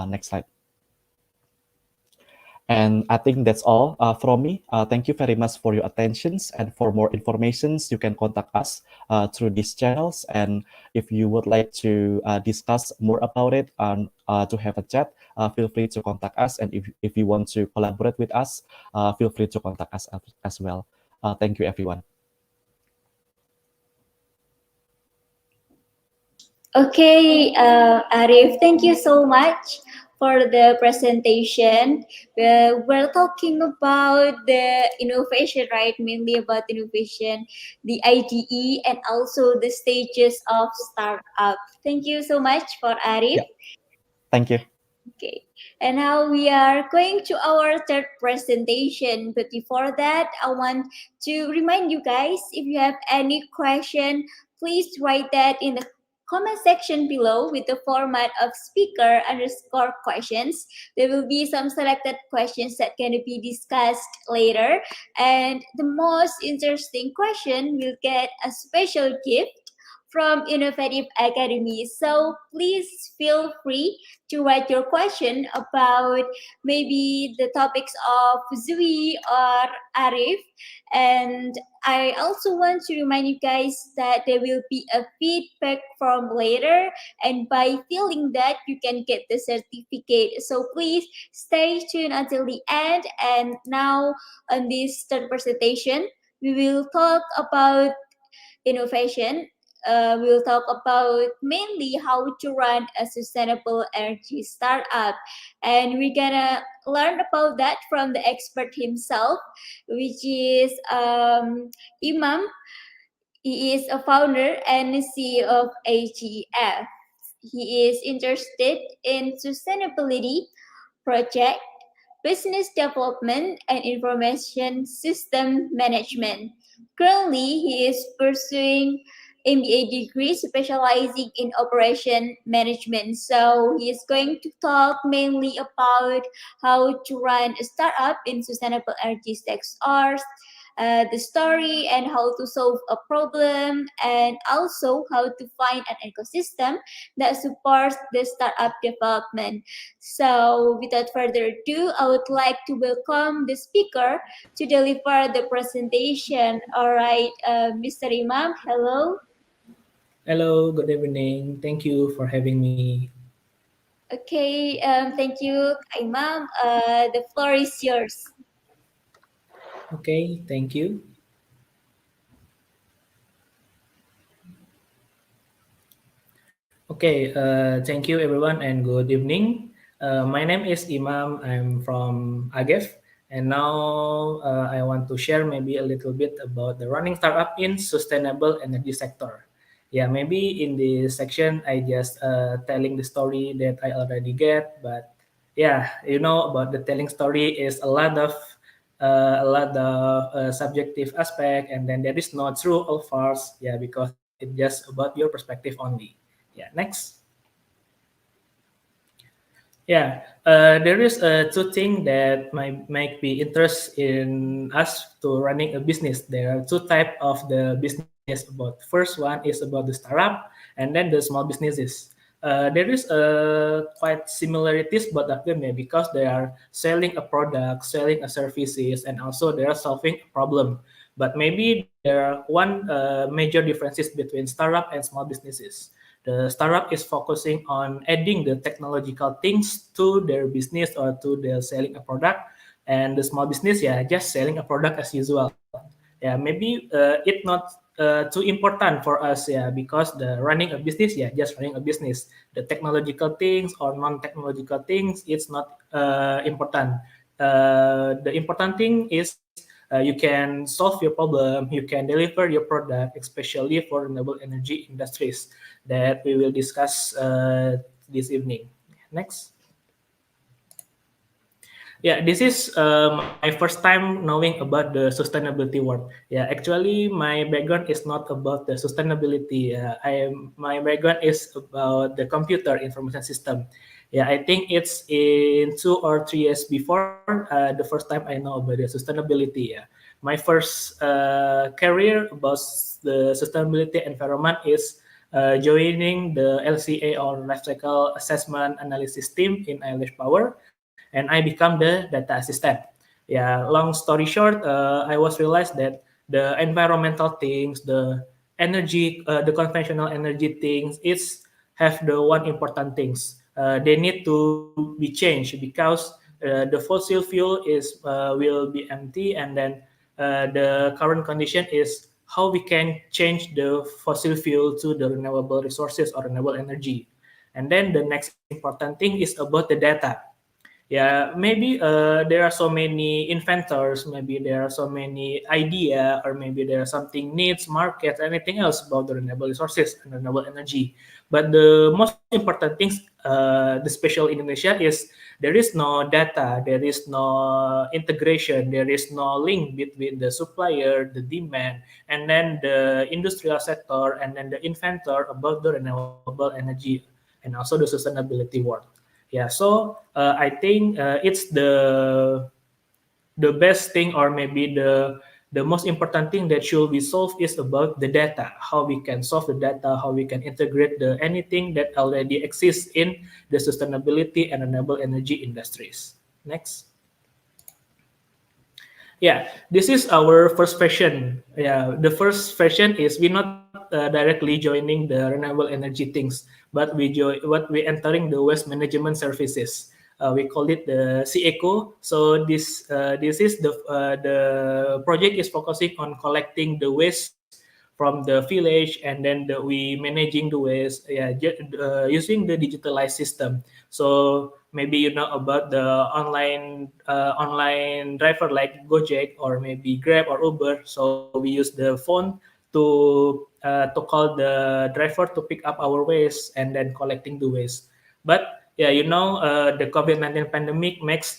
Next slide. And I think that's all from me. Thank you very much for your attentions. And for more informations, you can contact us through these channels. And if you would like to discuss more about it and to have a chat, feel free to contact us. And if you want to collaborate with us, feel free to contact us as well. Thank you, everyone. Okay, Arif, thank you so much for the presentation. We're talking about the innovation, right? Mainly about innovation, the IDE, and also the stages of startup. Thank you so much for Arif. Yeah. Thank you. Okay, and now we are going to our third presentation. But before that, I want to remind you guys, if you have any question, please write that in the comment section below with the format of speaker underscore questions. There will be some selected questions that can be discussed later. And the most interesting question will get a special gift from Innovative Academy. So please feel free to write your question about maybe the topics of Zui or Arif. And I also want to remind you guys that there will be a feedback form later, and by filling that, you can get the certificate. So please stay tuned until the end. And now, on this third presentation, we will talk about innovation. We'll talk about mainly how to run a sustainable energy startup. And we're gonna learn about that from the expert himself, which is Imam. He is a founder and CEO of AGEV. He is interested in sustainability project, business development, and information system management. Currently, he is pursuing MBA degree specializing in operation management. So he is going to talk mainly about how to run a startup in sustainable energy sectors, the story and how to solve a problem, and also how to find an ecosystem that supports the startup development. So without further ado, I would like to welcome the speaker to deliver the presentation. All right, Mr. Imam, hello. Hello, good evening. Thank you for having me. Okay, thank you, Imam. The floor is yours. Okay, thank you. Okay, thank you everyone and good evening. My name is Imam. I'm from AGEV, and now I want to share maybe a little bit about the running startup in sustainable energy sector. Yeah, maybe in this section I just telling the story that I already get, but yeah, you know about the telling story is a lot of subjective aspect, and then there is no true or false. Yeah, because it's just about your perspective only. Yeah, next. Yeah, there is two things that might be interest in us to running a business. There are two type of the business about. First one is about the startup, and then the small businesses. There is quite similarities both of them, yeah, because they are selling a product, selling a services, and also they are solving a problem. But maybe there are one major differences between startup and small businesses. The startup is focusing on adding the technological things to their business or to their selling a product, and the small business, yeah, just selling a product as usual. Yeah, maybe it not too important for us, yeah, because the running a business, yeah, just running a business. The technological things or non-technological things, it's not important. The important thing is you can solve your problem, you can deliver your product, especially for renewable energy industries that we will discuss this evening. Next. Yeah, this is my first time knowing about the sustainability word. Yeah, actually, my background is not about the sustainability. My background is about the computer information system. Yeah, I think it's in 2 or 3 years before the first time I know about the sustainability. Yeah, my first career about the sustainability environment is joining the LCA or Life Cycle Assessment Analysis team in Irish Power. and I become the data assistant. Yeah, long story short, I was realized that the environmental things, the energy, the conventional energy things, it's have the one important things. They need to be changed because the fossil fuel is will be empty, and then the current condition is how we can change the fossil fuel to the renewable resources or renewable energy. And then the next important thing is about the data. Yeah, maybe there are so many inventors, maybe there are so many idea, or maybe there are something needs, market, anything else about the renewable resources and renewable energy. But the most important things, the special in Indonesia is there is no data, there is no integration, there is no link between the supplier, the demand, and then the industrial sector, and then the inventor about the renewable energy, and also the sustainability work. Yeah, so I think it's the best thing, or maybe the most important thing that should be solved is about the data. How we can solve the data, how we can integrate the anything that already exists in the sustainability and renewable energy industries. Next. Yeah, this is our first version. Yeah, the first version is we not directly joining the renewable energy things, but we entering the waste management services. We call it the CECO. So this is the project is focusing on collecting the waste from the village, and then we managing the waste, yeah, using the digitalized system. So maybe you know about the online driver like Gojek or maybe Grab or Uber. So we use the phone to call the driver to pick up our waste and then collecting the waste. But yeah, you know, the COVID-19 pandemic makes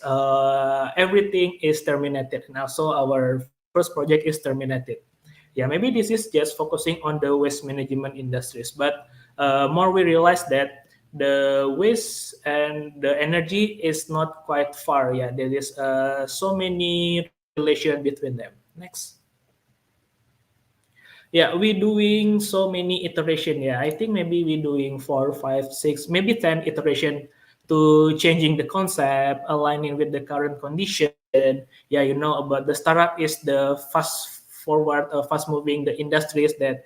everything is terminated. And also our first project is terminated. Yeah, maybe this is just focusing on the waste management industries, but more we realize that the waste and the energy is not quite far. Yeah, there is so many relation between them. Next. Yeah, we doing so many iteration. Yeah, I think maybe we doing 4, 5, 6, maybe 10 iteration to changing the concept, aligning with the current condition. Yeah, you know about the startup is the fast forward, fast moving the industries that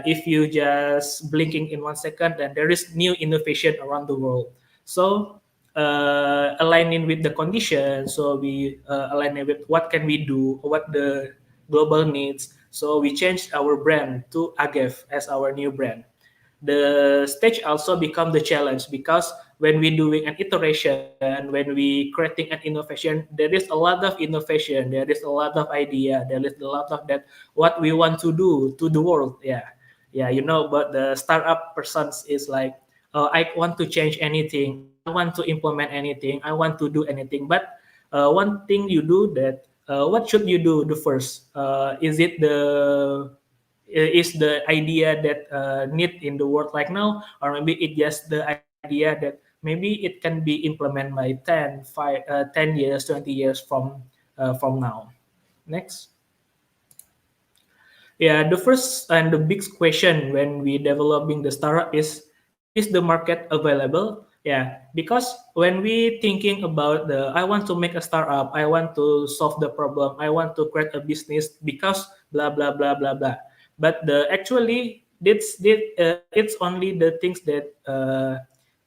if you just blinking in 1 second, then there is new innovation around the world. So aligning with the condition, so we aligning with what can we do, what the global needs. So we changed our brand to AGEV as our new brand. The stage also become the challenge because when we doing an iteration, when we creating an innovation, there is a lot of innovation, there is a lot of idea, there is a lot of that what we want to do to the world. Yeah, you know, but the startup persons is like, I want to change anything, I want to implement anything, I want to do anything. But one thing you do that, what should you do the first? Is the idea that need in the world right now, or maybe it just the idea that maybe it can be implemented by 10 years, 20 years from now. Next. Yeah, the first and the big question when we developing the startup is the market available? Yeah, because when we thinking about the I want to make a startup, I want to solve the problem, I want to create a business because blah blah blah blah blah. But the actually it's only the things that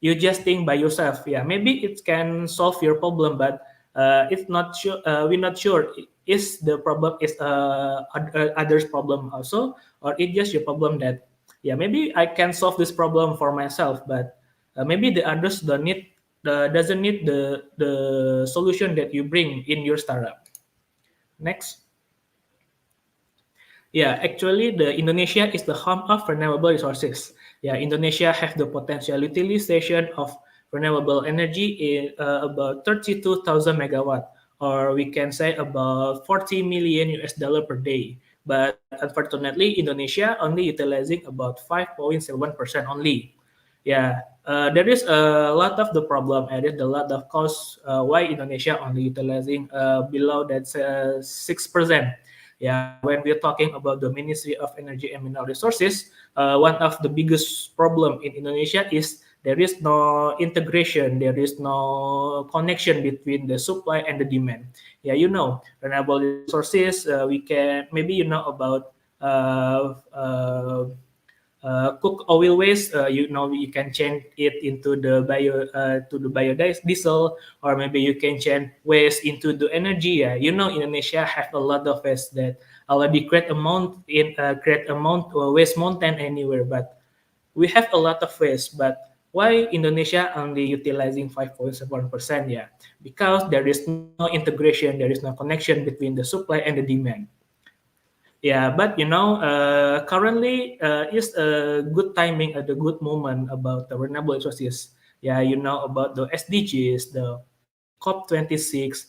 you just think by yourself. Yeah, maybe it can solve your problem, but it's not sure. We're not sure is the problem is others' problem also, or it's just your problem that yeah maybe I can solve this problem for myself, but maybe the others doesn't need the solution that you bring in your startup. Next. Yeah, actually, the Indonesia is the home of renewable resources. Yeah, Indonesia has the potential utilization of renewable energy in about 32,000 megawatt, or we can say about 40 million US dollar per day. But unfortunately, Indonesia only utilizing about 5.7% only. Yeah, there is a lot of the problem, and there's a lot of cost why Indonesia only utilizing below that 6%. Yeah, when we're talking about the Ministry of Energy and Mineral Resources, one of the biggest problem in Indonesia is there is no integration, there is no connection between the supply and the demand. Yeah, renewable resources, we can, maybe about uh, uh, cook oil waste, you can change it into the biodiesel, or maybe you can change waste into the energy. Yeah, Indonesia have a lot of waste that already create amount waste mountain anywhere, but we have a lot of waste. But why Indonesia only utilizing 5.7%? Yeah, because there is no integration, there is no connection between the supply and the demand. Yeah, but currently is a good timing at a good moment about the renewable resources. Yeah, about the SDGs, the COP26.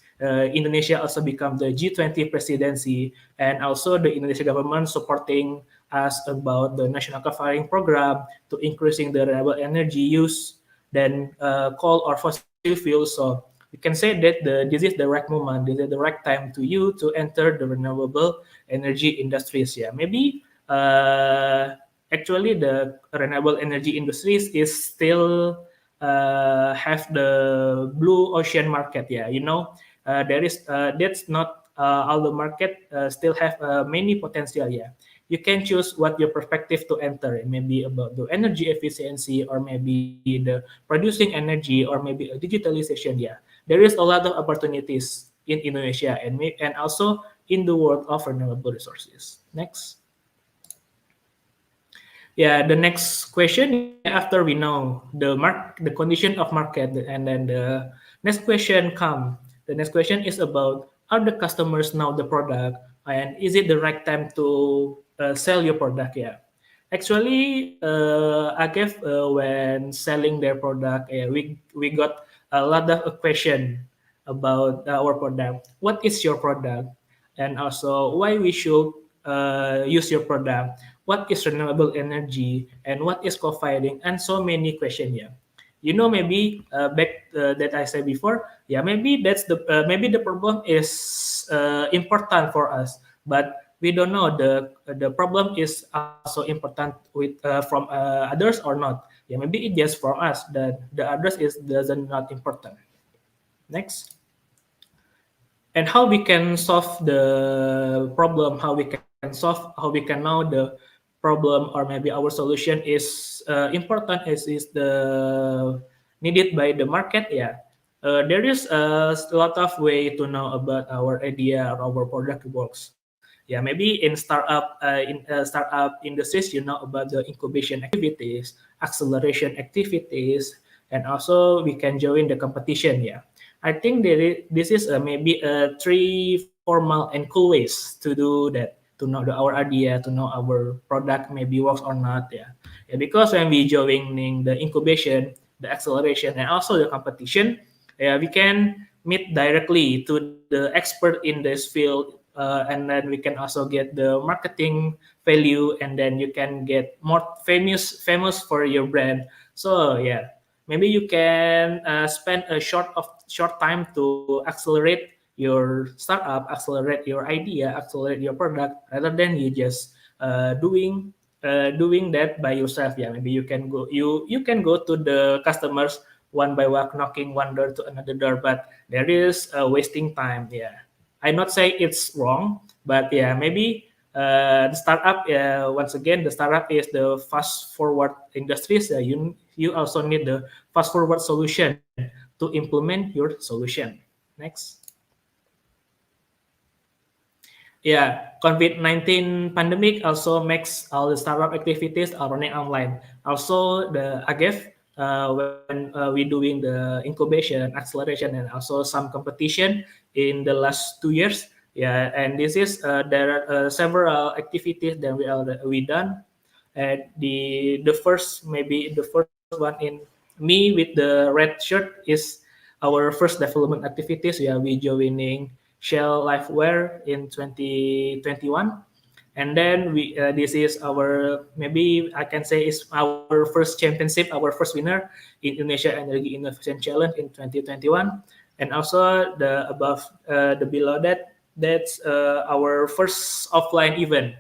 Indonesia also become the G20 presidency, and also the Indonesia government supporting us about the national covering program to increasing the renewable energy use than coal or fossil fuels. So we can say that this is the right moment, this is the right time to you to enter the renewable energy industries. Yeah, maybe actually the renewable energy industries is still have the blue ocean market. Yeah, there is that's not all the market still have many potential. Yeah, you can choose what your perspective to enter. Maybe about the energy efficiency, or maybe the producing energy, or maybe a digitalization. Yeah, there is a lot of opportunities in Indonesia, and also in the world of renewable resources. Next. Yeah, the next question, after we know the condition of market, and then the next question come. The next question is about, are the customers know the product, and is it the right time to sell your product? Yeah, actually, AGEV, when selling their product, we got a lot of question about our product. What is your product, and also why we should use your product? What is renewable energy, and what is co-firing, and so many questions. Yeah, maybe back that I said before. Yeah, maybe that's maybe the problem is important for us, but we don't know the problem is also important with from others or not. Yeah, maybe it's just for us that the others is doesn't not important. Next. And how we can solve the problem, how we can know the problem, or maybe our solution is important as is the needed by the market. Yeah, there is a lot of way to know about our idea or our product works. Yeah, maybe in startup industries, about the incubation activities, acceleration activities, and also we can join the competition. Yeah, I think this is maybe three formal and cool ways to do that, to know our idea, to know our product maybe works or not. Yeah, because when we joining the incubation, the acceleration, and also the competition, yeah, we can meet directly to the expert in this field, and then we can also get the marketing value, and then you can get more famous for your brand. So yeah, maybe you can spend a short time to accelerate your startup, accelerate your idea, accelerate your product, rather than you just doing that by yourself. Yeah, maybe you can go to the customers one by one, knocking one door to another door, but there is wasting time. Yeah, I not say it's wrong, but yeah, maybe the startup, once again, the startup is the fast forward industries. You also need the fast forward solution to implement your solution. Next. Yeah, COVID-19 pandemic also makes all the startup activities are running online. Also, the AGEV, when we doing the incubation, acceleration, and also some competition in the last 2 years. Yeah, and this is there are several activities that we done. The first, maybe the first one in me with the red shirt is our first development activities. Yeah, we joining Shell Liveware in 2021, and then this is our, maybe I can say, is our first championship, our first winner in Indonesia Energy Innovation Challenge in 2021, and also the below that, that's our first offline event.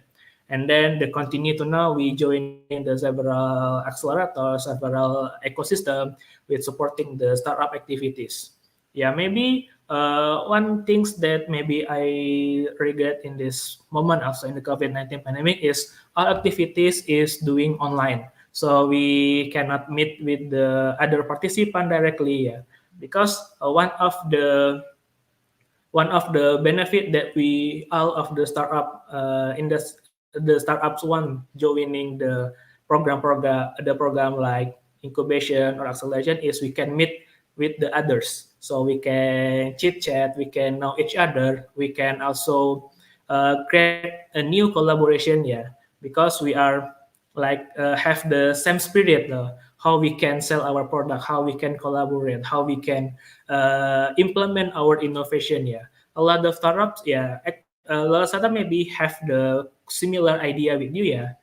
And then they continue to now we join the several accelerators, several ecosystem with supporting the startup activities. Yeah, maybe one things that maybe I regret in this moment also in the COVID-19 pandemic is our activities is doing online. So we cannot meet with the other participant directly, yeah, because one of the benefit that we all of the startup in the startups one joining the program like incubation or acceleration is we can meet with the others, so we can chit chat, we can know each other, we can also create a new collaboration, yeah, because we are like have the same spirit, how we can sell our product, how we can collaborate, how we can implement our innovation, yeah. A lot of startups, yeah, a lot of startups maybe have the similar idea with you, yeah.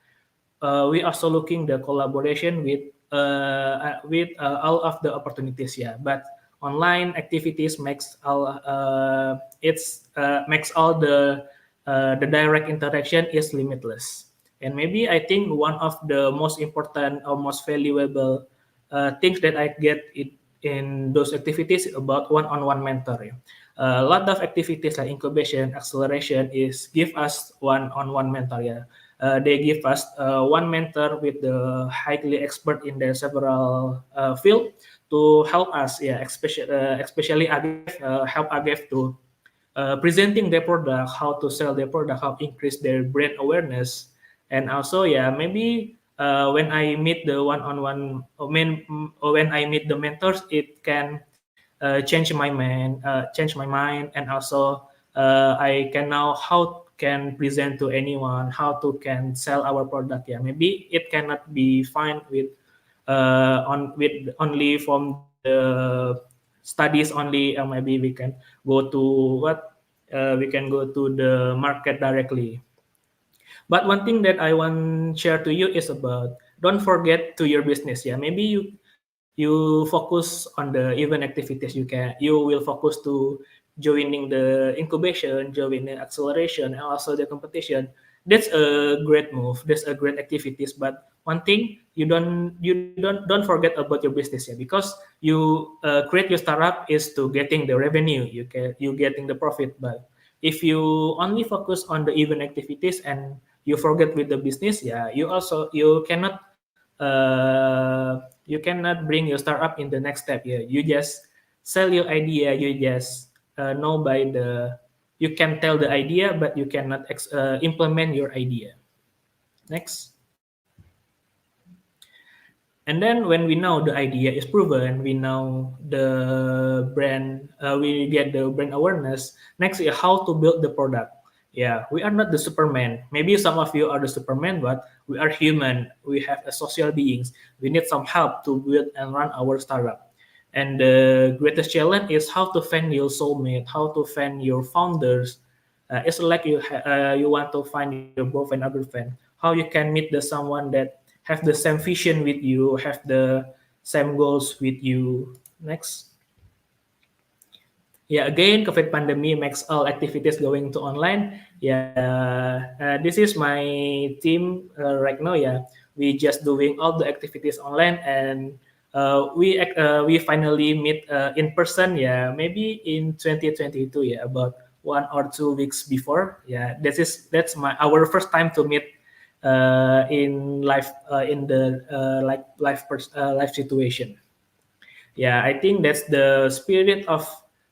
We also looking the collaboration with all of the opportunities, yeah. But online activities makes makes all the direct interaction is limitless. And maybe I think one of the most important or most valuable things that I get in those activities about one-on-one mentor, yeah. A lot of activities like incubation, acceleration is give us one-on-one mentor, yeah. They give us one mentor with the highly expert in their several field to help us, yeah, especially AGEV, help AGEV to presenting their product, how to sell their product, how increase their brand awareness, and also, yeah, maybe when I meet the one-on-one, when I meet the mentors, it can change my mind, and also I can know how can present to anyone, how to can sell our product. Yeah, maybe it cannot be fine with only from the studies only. Maybe we can go to we can go to the market directly. But one thing that I want to share to you is about don't forget to your business. Yeah, maybe you focus on the event activities. You will focus to joining the incubation, joining the acceleration, and also the competition. That's a great move. That's a great activities. But one thing you don't forget about your business, yeah, because you create your startup is to getting the revenue. You getting the profit. But if you only focus on the event activities and you forget with the business, yeah, you cannot bring your startup in the next step. Yeah, you just sell your idea. You just know by the you can tell the idea, but you cannot implement your idea. Next. And then when we know the idea is proven, we know the brand, we get the brand awareness. Next is how to build the product. Yeah, we are not the Superman. Maybe some of you are the Superman, but we are human. We have a social beings. We need some help to build and run our startup. And the greatest challenge is how to find your soulmate, how to find your founders. It's like you want to find your boyfriend or girlfriend. How you can meet the someone that have the same vision with you, have the same goals with you. Next. Yeah, again, COVID pandemic makes all activities going to online. Yeah, this is my team right now. Yeah, we just doing all the activities online, and we finally meet in person. Yeah, maybe in 2022. Yeah, about 1 or 2 weeks before. Yeah, that's our first time to meet in live in the live situation. Yeah, I think that's the spirit of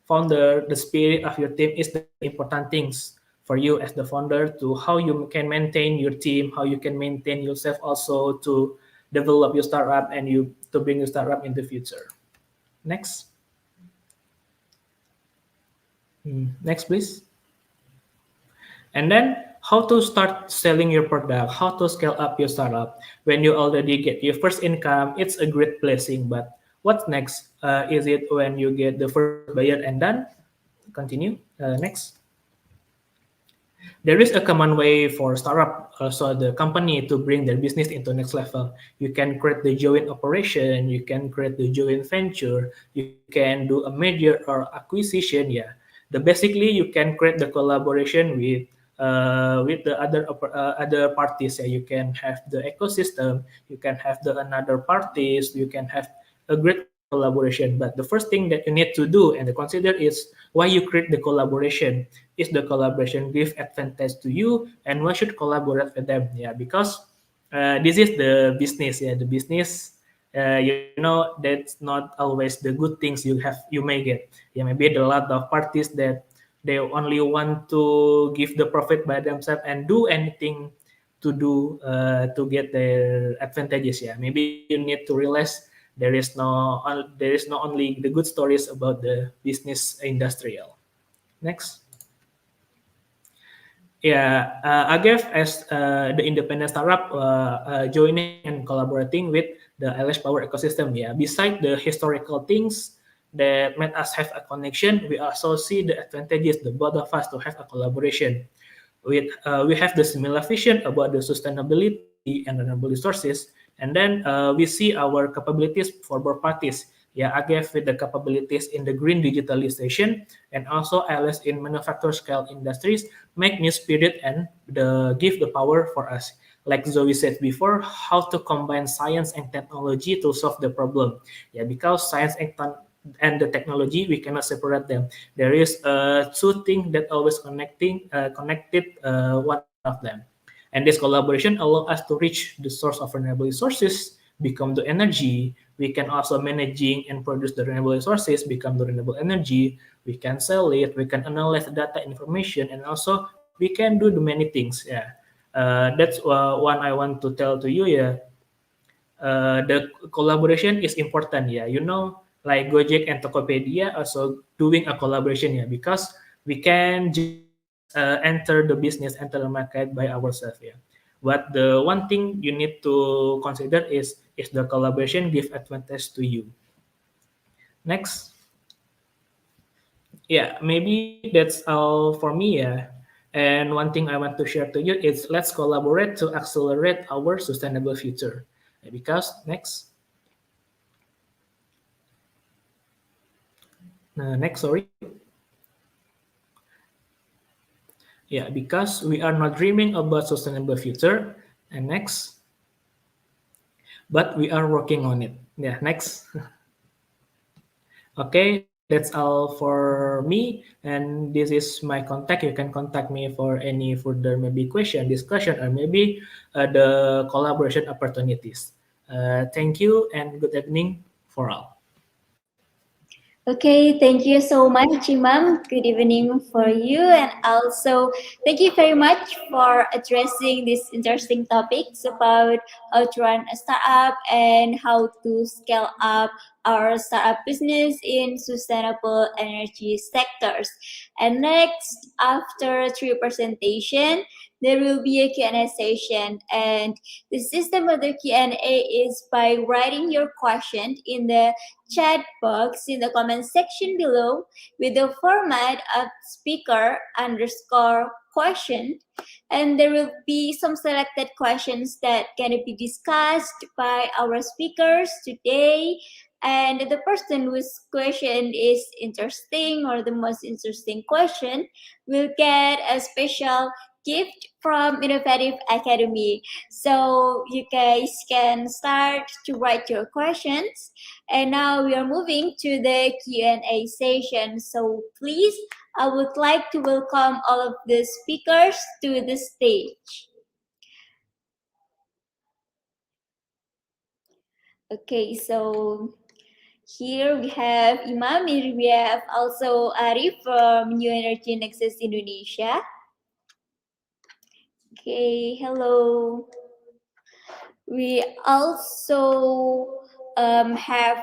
founder, the spirit of your team is the important things for you as the founder, to how you can maintain your team, how you can maintain yourself also to develop your startup and you to bring your startup in the future. Next. Next, please. And then how to start selling your product, how to scale up your startup. When you already get your first income, it's a great blessing. But what's next? Is it when you get the first buyer and done? Continue. Next. There is a common way for startup, so the company, to bring their business into next level. You can create the joint operation, you can create the joint venture, you can do a merger or acquisition. Yeah, basically you can create the collaboration with with the other parties. You can have the ecosystem, you can have the another parties, you can have a great collaboration. But the first thing that you need to do and to consider is why you create the collaboration. Is the collaboration give advantage to you, and why should collaborate with them? Because this is the business. The business. That's not always the good things you may get. Maybe there are a lot of parties that they only want to give the profit by themselves and do anything to do to get their advantages. Maybe you need to realize there is not only the good stories about the business industrial. Next. AGEV as the independent startup joining and collaborating with the LS Power ecosystem. Beside the historical things that made us have a connection, we also see the advantages, the both of us to have a collaboration. We have the similar vision about the sustainability and renewable resources, and then we see our capabilities for both parties. AGEV with the capabilities in the green digitalization and also LS in manufacturer scale industries make new spirit and give the power for us. Like Zoe said before, how to combine science and technology to solve the problem. Because science and the technology, we cannot separate them. There is two things that always connected one of them. And this collaboration allow us to reach the source of renewable resources, become the energy. We can also managing and produce the renewable resources, become the renewable energy. We can sell it, we can analyze the data information, and also we can do the many things. That's one I want to tell to you. The collaboration is important. Like Gojek and Tokopedia also doing a collaboration. Because we can enter the business, enter the market by ourselves. But the one thing you need to consider is the collaboration give advantage to you. Next. Maybe that's all for me. And one thing I want to share to you is let's collaborate to accelerate our sustainable future. Because next. Next, sorry. Because we are not dreaming about sustainable future. And next. But we are working on it. Next. Okay, that's all for me. And this is my contact. You can contact me for any further maybe question, discussion, or maybe the collaboration opportunities. Thank you and good evening for all. Okay, thank you so much, Imam. Good evening for you, and also thank you very much for addressing these interesting topics about how to run a startup and how to scale up our startup business in sustainable energy sectors. And next, after three presentation, there will be a Q&A session, and the system of the Q&A is by writing your question in the chat box in the comment section below with the format of speaker_question, and there will be some selected questions that can be discussed by our speakers today, and the person whose question is interesting or the most interesting question will get a special gift from Innovative Academy. So you guys can start to write your questions. And now we are moving to the Q&A session. So please, I would like to welcome all of the speakers to the stage. Okay, so here we have Imam, we have also Arif from New Energy Nexus Indonesia. Okay, hello. We also have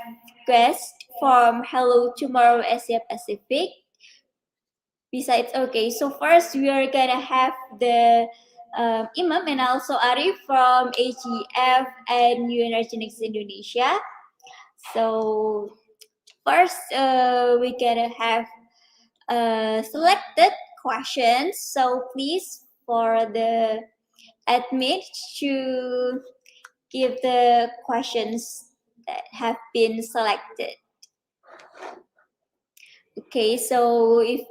guests from Hello Tomorrow Asia Pacific. Besides, okay, so first we are gonna have the Imam and also Arif from AGEV and New Energy Nexus Indonesia. So first, we're gonna have selected questions. So please, for the admin to give the questions that have been selected. Okay, so if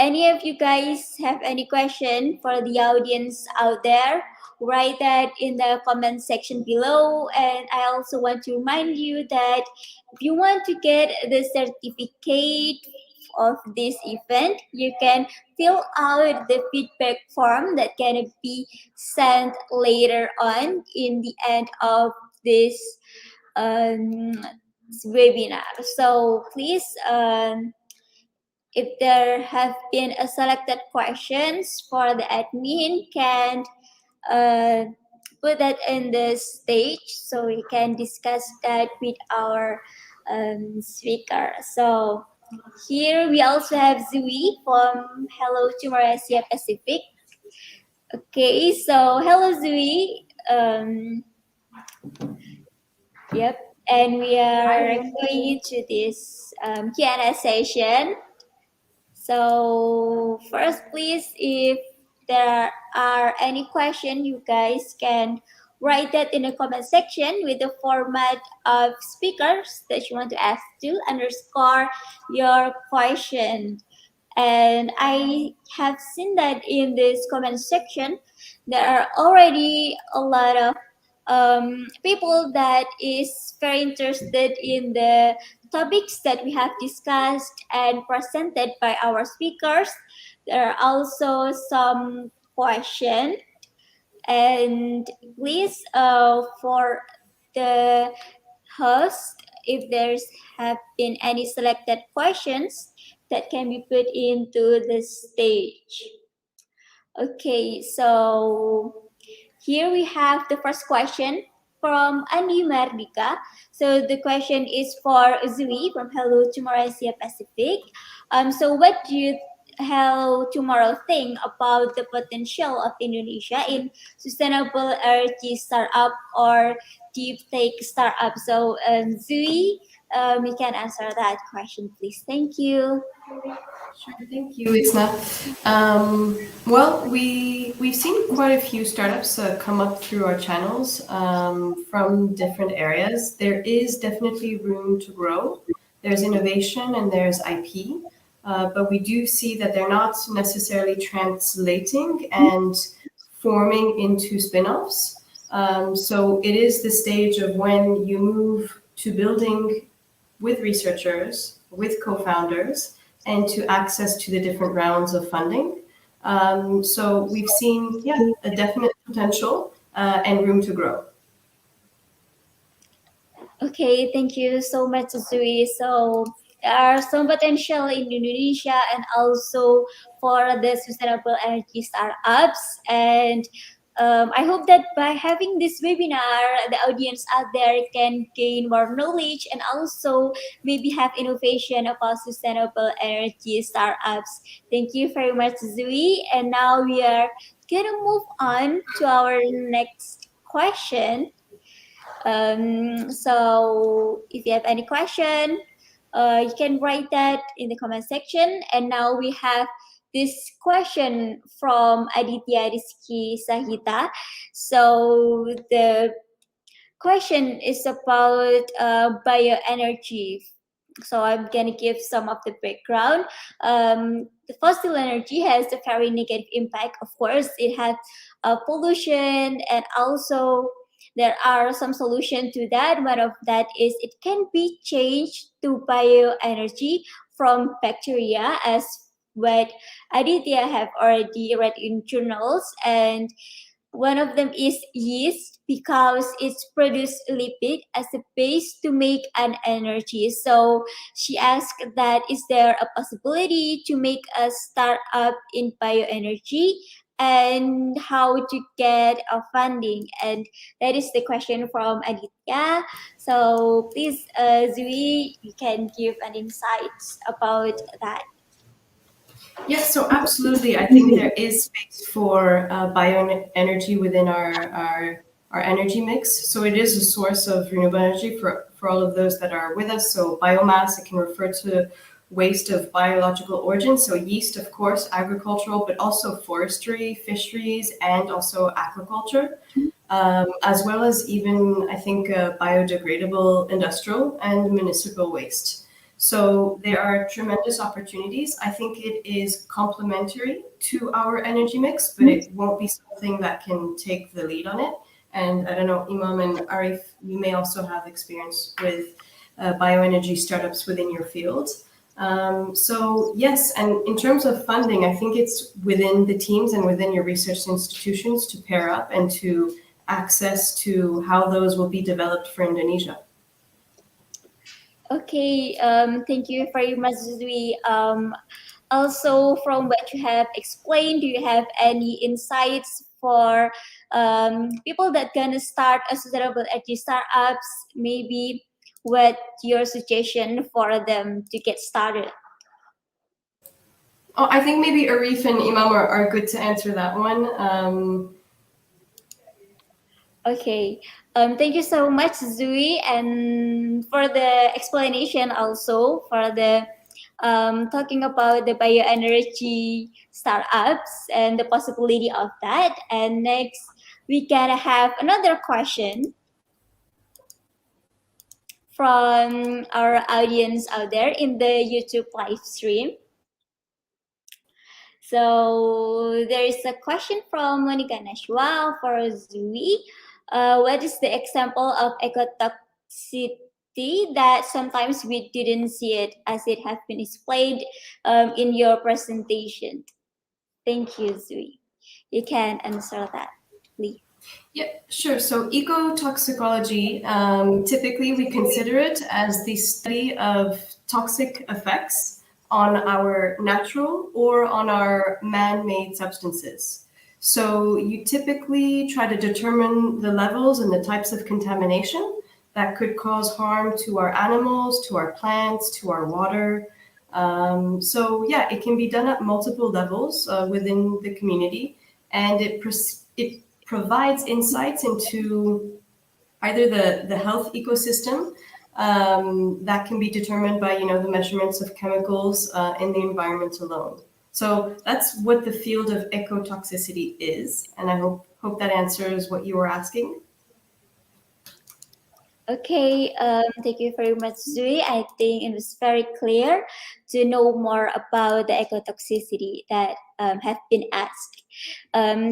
any of you guys have any question for the audience out there, write that in the comment section below. And I also want to remind you that if you want to get the certificate of this event, you can fill out the feedback form that can be sent later on in the end of this webinar. So please, if there have been a selected questions for the admin, can put that in the stage so we can discuss that with our speaker. So here we also have Zui from Hello Tomorrow Asia Pacific. Okay, so hello Zui. Yep, and we are going into this Q&A session. So first, please, if there are any questions, you guys can write that in the comment section with the format of speakers that you want to ask to, underscore your question. And I have seen that in this comment section, there are already a lot of people that is very interested in the topics that we have discussed and presented by our speakers. There are also some questions, and please for the host, if there's have been any selected questions that can be put into the stage. Okay, so here we have the first question from Andi Mardika. So the question is for Zui from Hello Tomorrow Asia Pacific. So what do you Hello Tomorrow think about the potential of Indonesia in sustainable energy startup or deep tech startup? So Zui, you can answer that question, please. Thank you. Sure, thank you, Itsna. Well, we've seen quite a few startups come up through our channels from different areas. There is definitely room to grow. There's innovation and there's IP, but we do see that they're not necessarily translating and forming into spin-offs. So it is the stage of when you move to building with researchers, with co-founders, and to access to the different rounds of funding. So we've seen, a definite potential and room to grow. Okay, thank you so much, Zui. So there are some potential in Indonesia and also for the sustainable energy startups. And I hope that by having this webinar, the audience out there can gain more knowledge and also maybe have innovation about sustainable energy startups. Thank you very much, Zui. And now we are going to move on to our next question. So if you have any question, you can write that in the comment section. And now we have this question from Aditya Rizky Sahita. So the question is about bioenergy. So I'm gonna give some of the background. The fossil energy has a very negative impact. Of course, it has pollution, and also there are some solutions to that. One of that is it can be changed to bioenergy from bacteria, as what Aditya have already read in journals. And one of them is yeast, because it's produce lipid as a base to make an energy. So she asked that, is there a possibility to make a startup in bioenergy, and how to get a funding? And that is the question from Aditya. So please, Zui, you can give an insight about that. Yes, so absolutely. I think there is space for bioenergy within our energy mix. So it is a source of renewable energy for all of those that are with us. So biomass, it can refer to waste of biological origin. So yeast, of course, agricultural, but also forestry, fisheries, and also aquaculture, as well as even, I think, biodegradable industrial and municipal waste. So there are tremendous opportunities. I think it is complementary to our energy mix, but it won't be something that can take the lead on it. And I don't know, Imam and Arif, you may also have experience with bioenergy startups within your field. So yes, and in terms of funding, I think it's within the teams and within your research institutions to pair up and to access to how those will be developed for Indonesia. Okay, thank you very much, Zui. Also, from what you have explained, do you have any insights for people that gonna start a sustainable energy startups? Maybe what your suggestion for them to get started? Oh, I think maybe Arif and Imam are good to answer that one. Okay, thank you so much, Zui, and for the explanation also for the talking about the bioenergy startups and the possibility of that. And next, we can have another question from our audience out there in the YouTube live stream. So there is a question from Monica Nashwa for Zui. What is the example of ecotoxicity that sometimes we didn't see it as it has been explained in your presentation? Thank you, Zui. You can answer that, please. Yeah, sure. So ecotoxicology, typically we consider it as the study of toxic effects on our natural or on our man-made substances. So you typically try to determine the levels and the types of contamination that could cause harm to our animals, to our plants, to our water. So yeah, it can be done at multiple levels within the community, and it provides insights into either the health ecosystem that can be determined by the measurements of chemicals in the environment alone. So that's what the field of ecotoxicity is, and I hope that answers what you were asking. Okay, thank you very much, Zui. I think it was very clear to know more about the ecotoxicity that have been asked.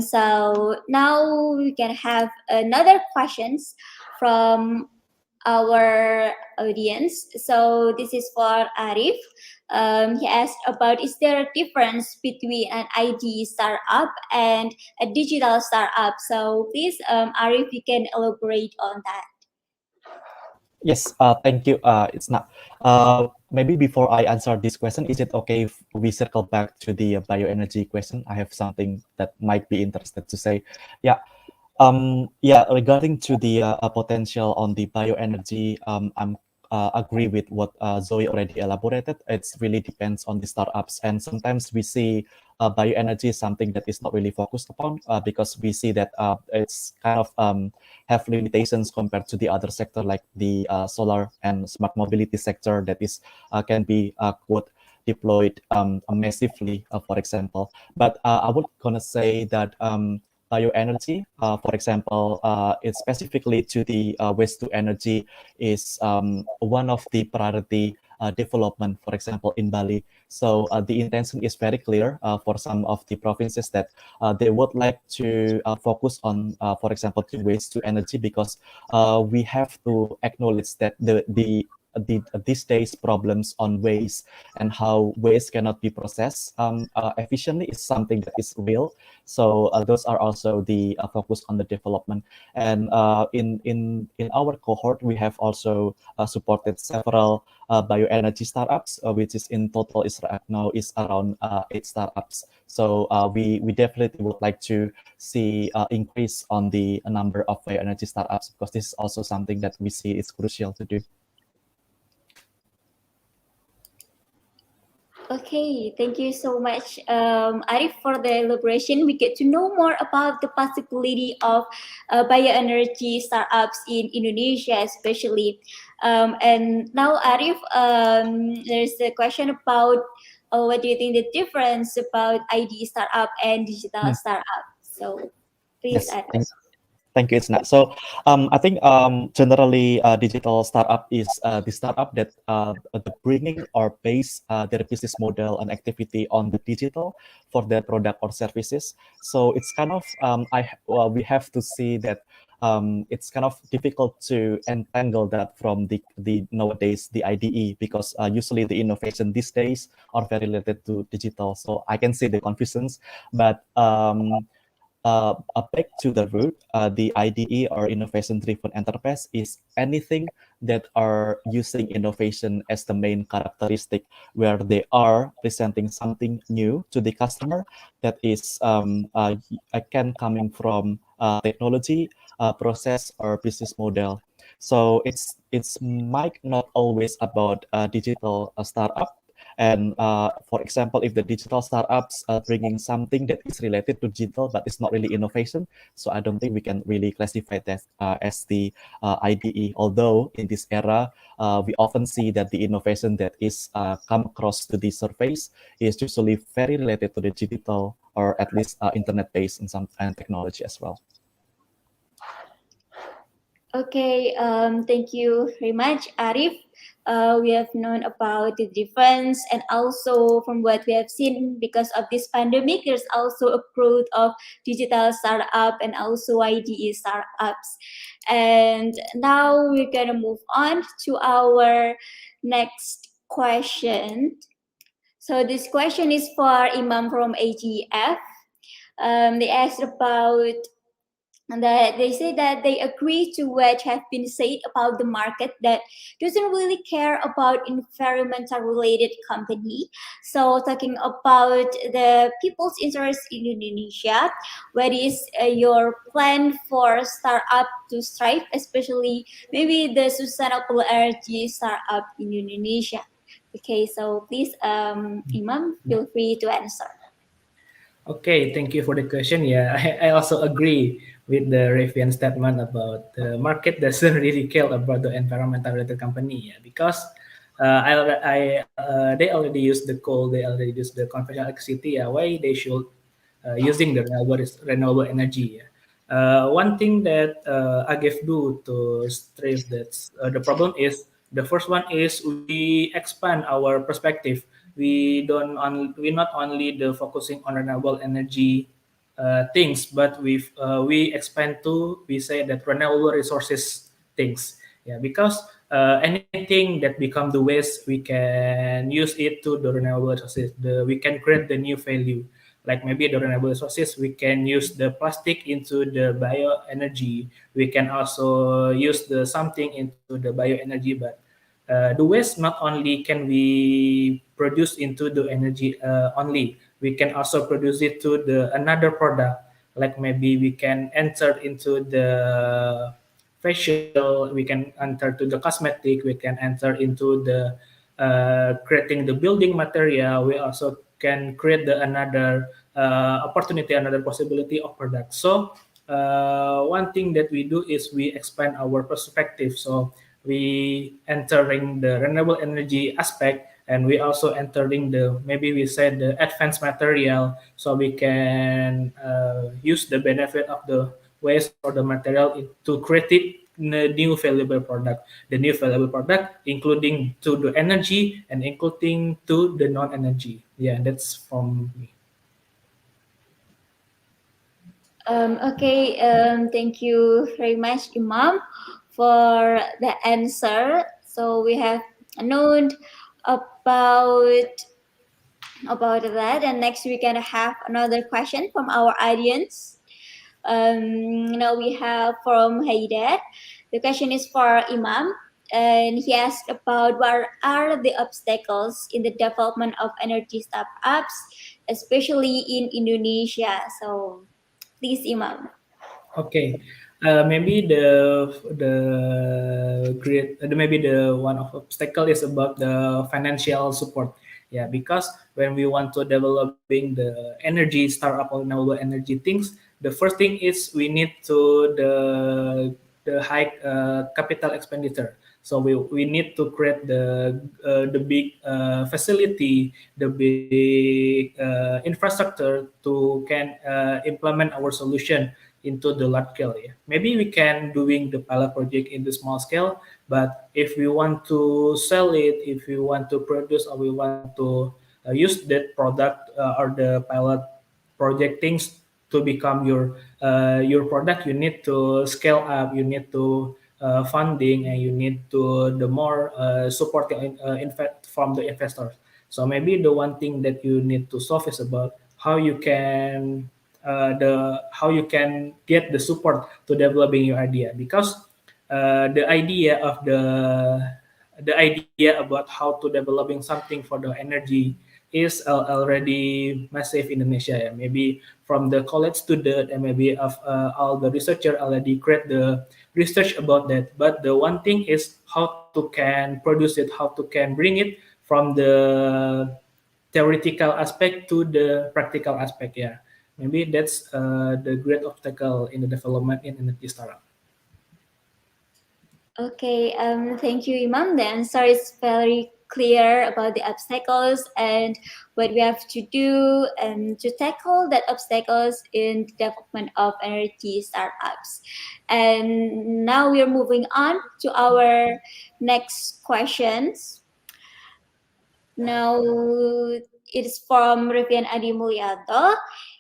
So now we can have another questions from our audience. So this is for Arif. He asked about, is there a difference between an ID startup and a digital startup? So please, Arif, you can elaborate on that. Yes, thank you. It's not. Maybe before I answer this question, is it okay if we circle back to the bioenergy question? I have something that might be interested to say. Yeah. Yeah, regarding to the potential on the bioenergy, I'm agree with what Zoe already elaborated. It really depends on the startups, and sometimes we see bioenergy is something that is not really focused upon because we see that it's kind of have limitations compared to the other sector like the solar and smart mobility sector that is can be quote deployed massively, for example. But I would gonna say that bioenergy, for example, it's specifically to the waste to energy is one of the priority development, for example, in Bali. So the intention is very clear for some of the provinces that they would like to focus on, for example, the waste to energy because we have to acknowledge that these days problems on waste and how waste cannot be processed efficiently is something that is real. So those are also the focus on the development. And in our cohort, we have also supported several bioenergy startups, which is in total is right now is around 8 startups. So we definitely would like to see increase on the number of bioenergy startups because this is also something that we see is crucial to do. Okay, thank you so much, Arif, for the elaboration. We get to know more about the possibility of bioenergy startups in Indonesia, especially. And now, Arif, there's a question about what do you think the difference about ID startup and digital startup? So please, Yes, Arif. Thank you, Itsna. So I think generally digital startup is the startup that the bringing or base their business model and activity on the digital for their product or services. So it's kind of we have to see that it's kind of difficult to entangle that from the nowadays the IDE, because usually the innovation these days are very related to digital. So I can see the confusions, but back to the root, the IDE or innovation-driven enterprise is anything that are using innovation as the main characteristic, where they are presenting something new to the customer that is can coming from technology, process, or business model. So it's might not always about digital startup. And for example, if the digital startups are bringing something that is related to digital, but it's not really innovation, so I don't think we can really classify that as the IDE. Although in this era, we often see that the innovation that is come across to the surface is usually very related to the digital, or at least internet-based and some technology as well. Okay, thank you very much, Arif. We have known about the difference, and also from what we have seen, because of this pandemic, there's also a growth of digital startup and also IDE startups. And now we're gonna move on to our next question. So this question is for Imam from AGEV. They asked about, and that they say that they agree to what have been said about the market that doesn't really care about environmental related company. So talking about the people's interest in Indonesia, what is your plan for startup to strive, especially maybe the sustainable energy startup in Indonesia? Okay, so please, Imam, feel free to answer. Okay, thank you for the question. Yeah, I also agree with the Ravian statement about the market doesn't really care about the environmental related company. Yeah, because they already use the coal, they already use the conventional electricity. Yeah, why they should using the renewable energy? Yeah. One thing that AGEV do to strive that the problem is, the first one is we expand our perspective. We not only the focusing on renewable energy things, but we expand to, we say that renewable resources things. Yeah, because anything that become the waste, we can use it to the renewable resources. We can create the new value. Like maybe the renewable resources, we can use the plastic into the bioenergy. We can also use the something into the bioenergy, but the waste not only can we produce into the energy only, we can also produce it to the another product. Like maybe we can enter into the facial, we can enter to the cosmetic, we can enter into the creating the building material. We also can create the another opportunity, another possibility of product. So one thing that we do is we expand our perspective. So we entering the renewable energy aspect, and we also entering the, maybe we said, the advanced material, so we can use the benefit of the waste or the material to create it the new valuable product. The new valuable product including to the energy and including to the non-energy. Yeah, that's from me. Okay, thank you very much, Imam, for the answer. So we have known about that, and next we can have another question from our audience. Now we have from Haidar. The question is for Imam, and he asked about what are the obstacles in the development of energy startups, especially in Indonesia. So please, Imam. Okay, maybe maybe the one of obstacle is about the financial support. Yeah, because when we want to developing the energy startup or renewable energy things, the first thing is we need to the high capital expenditure. So we need to create the big facility, the big infrastructure to can implement our solution into the large scale. Yeah. Maybe we can doing the pilot project in the small scale, but if we want to sell it, if we want to produce or we want to use that product or the pilot project things to become your product, you need to scale up, you need to funding, and you need to the more support from the investors. So maybe the one thing that you need to solve is about how you can how you can get the support to developing your idea, because the idea of the idea about how to developing something for the energy is already massive in Indonesia. Yeah. Maybe from the college student and maybe of all the researcher already create the research about that. But the one thing is how to can produce it, how to can bring it from the theoretical aspect to the practical aspect. Yeah, maybe that's the great obstacle in the development in energy startup. Okay, thank you, Imam. The answer is very clear about the obstacles and what we have to do to tackle that obstacles in the development of energy startups. And now we are moving on to our next questions. Now it is from Rivian Adi Mulyanto.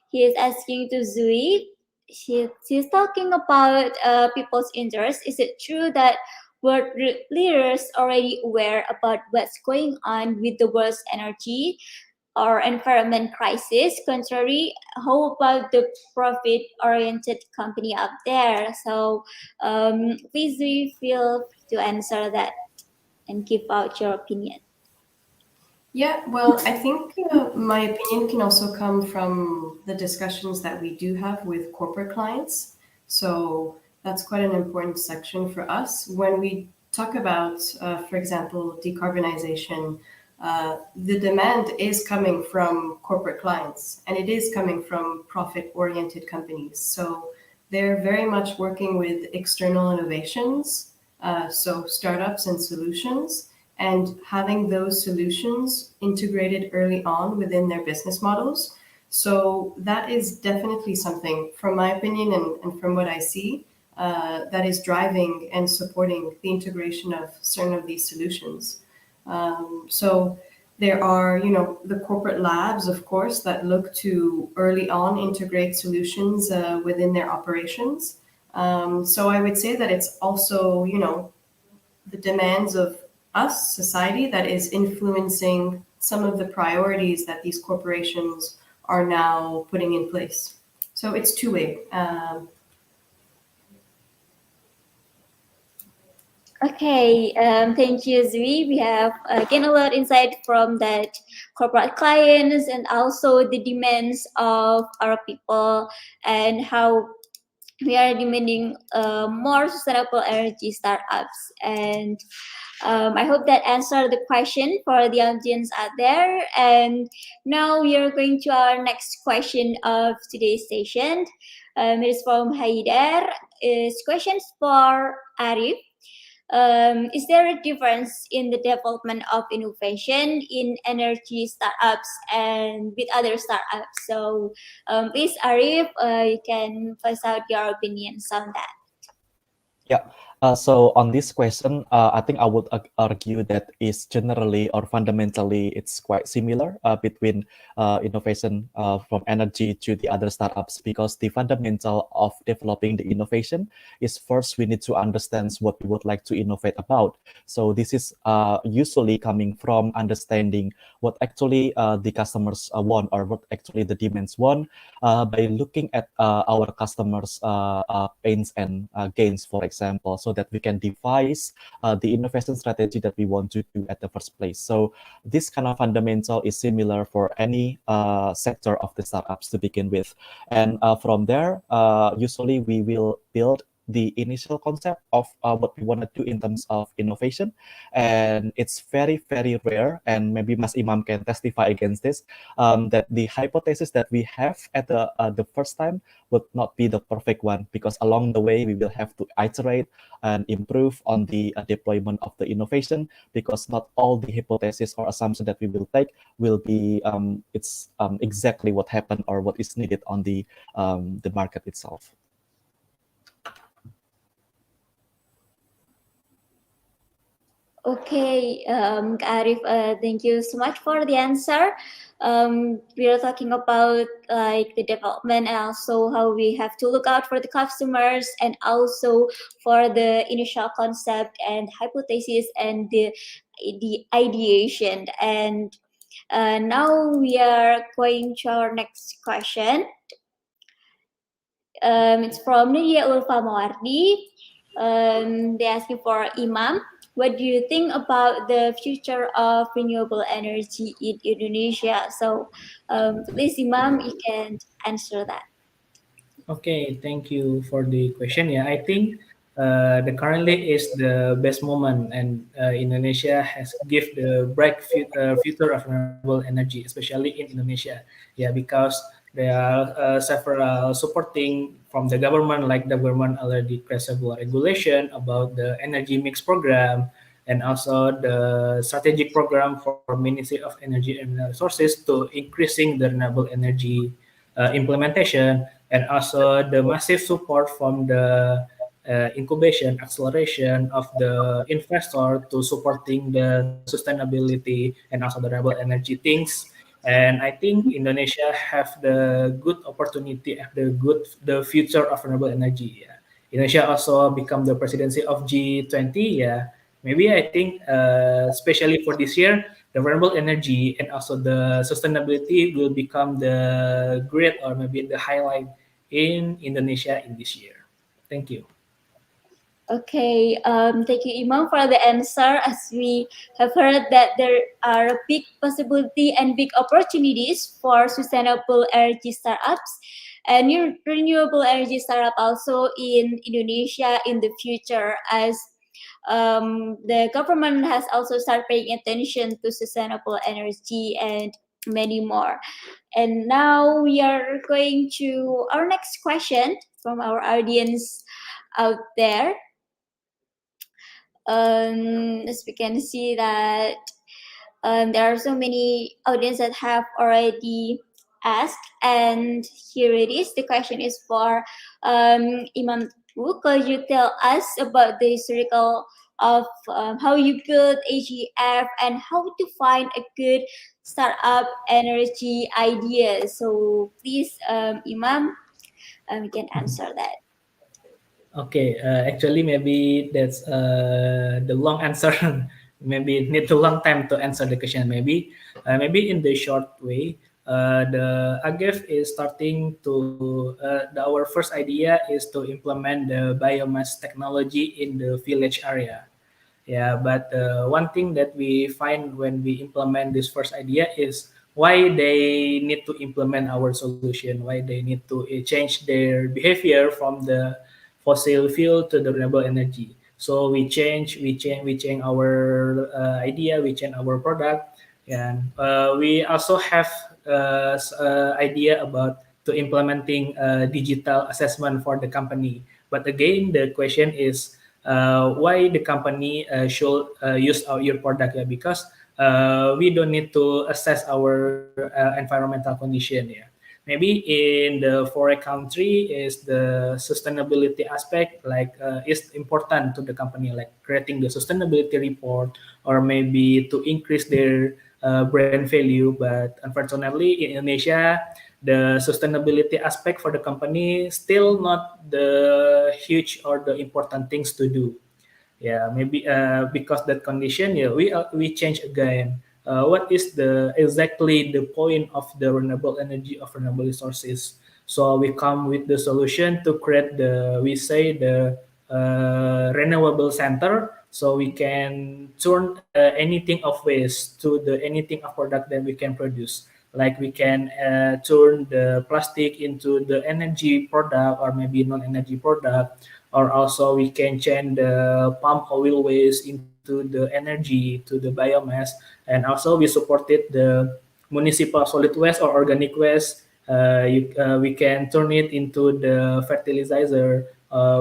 He is asking to Zui. She's talking about people's interest. Is it true that world leaders already aware about what's going on with the world's energy or environment crisis? Contrary, how about the profit-oriented company up there? So please, Zui, feel to answer that and give out your opinion. Yeah, well, I think my opinion can also come from the discussions that we do have with corporate clients. So that's quite an important section for us. When we talk about, for example, decarbonization, the demand is coming from corporate clients and it is coming from profit-oriented companies. So they're very much working with external innovations, so startups and solutions, and having those solutions integrated early on within their business models. So that is definitely something, from my opinion and from what I see, that is driving and supporting the integration of certain of these solutions. So there are, the corporate labs, of course, that look to early on integrate solutions within their operations. So I would say that it's also, the demands of us, society, that is influencing some of the priorities that these corporations are now putting in place. So it's two-way. Okay, thank you, Zui. We have gained a lot of insight from that corporate clients and also the demands of our people and how we are demanding more sustainable energy startups. And I hope that answered the question for the audience out there. And now we are going to our next question of today's session. It is from Haidar. It's questions for Arif. Is there a difference in the development of innovation in energy startups and with other startups? So please, Arif, you can voice out your opinions on that. Yeah. So on this question, I think I would argue that is generally or fundamentally it's quite similar between innovation from energy to the other startups, because the fundamental of developing the innovation is first we need to understand what we would like to innovate about. So this is usually coming from understanding what actually the customers want or what actually the demands want by looking at our customers' pains and gains, for example, so that we can devise the innovation strategy that we want to do at the first place. So this kind of fundamental is similar for any sector of the startups to begin with. And from there, usually we will build the initial concept of what we want to do in terms of innovation. And it's very, very rare, and maybe Mas Imam can testify against this, that the hypothesis that we have at the first time would not be the perfect one, because along the way we will have to iterate and improve on the deployment of the innovation, because not all the hypothesis or assumption that we will take will be exactly what happened or what is needed on the market itself. Okay, Kak Arif, thank you so much for the answer. We are talking about like the development and also how we have to look out for the customers and also for the initial concept and hypothesis and the ideation. And now we are going to our next question. It's from Nadia Ulfa Mawardi. They asking for Imam. What do you think about the future of renewable energy in Indonesia? So, please, Imam, you can answer that. Okay, thank you for the question. Yeah, I think the currently is the best moment, and Indonesia has give the bright future of renewable energy, especially in Indonesia. Yeah, because there are several supporting from the government, like the government already created several regulation about the energy mix program, and also the strategic program for Ministry of Energy and Mineral Resources to increasing the renewable energy implementation, and also the massive support from the incubation acceleration of the investor to supporting the sustainability and also the renewable energy things. And I think Indonesia have the good opportunity, have the future of renewable energy. Yeah. Indonesia also become the presidency of G20. Yeah, maybe I think especially for this year, the renewable energy and also the sustainability will become the great or maybe the highlight in Indonesia in this year. Thank you. Okay, thank you, Imam, for the answer. As we have heard that there are big possibility and big opportunities for sustainable energy startups and new renewable energy startup also in Indonesia in the future, as the government has also started paying attention to sustainable energy and many more. And now we are going to our next question from our audience out there. As we can see that there are so many audience that have already asked, and here it is. The question is for Imam. Could you tell us about the historical of how you build AGEV and how to find a good startup energy idea? So please, Imam, you can answer that. Okay, actually, maybe that's the long answer. Maybe it need a long time to answer the question. Maybe in the short way, the AGEV is starting to. Our first idea is to implement the biomass technology in the village area. Yeah, but one thing that we find when we implement this first idea is why they need to implement our solution, why they need to change their behavior from the fossil fuel to the renewable energy. So we change our idea, we change our product, and we also have idea about to implementing digital assessment for the company. But again, the question is why the company should use your product, yeah, because we don't need to assess our environmental condition. Yeah, maybe in the foreign country is the sustainability aspect like is important to the company, like creating the sustainability report or maybe to increase their brand value. But unfortunately in Indonesia, the sustainability aspect for the company still not the huge or the important things to do. Yeah, maybe because that condition, yeah, we change again. What is the exactly the point of the renewable energy of renewable resources? So we come with the solution to create the, we say, the renewable center, so we can turn anything of waste to the anything of product that we can produce. Like we can turn the plastic into the energy product or maybe non-energy product, or also we can change the palm oil waste into the energy to the biomass. And also we supported the municipal solid waste or organic waste. We can turn it into the fertilizer.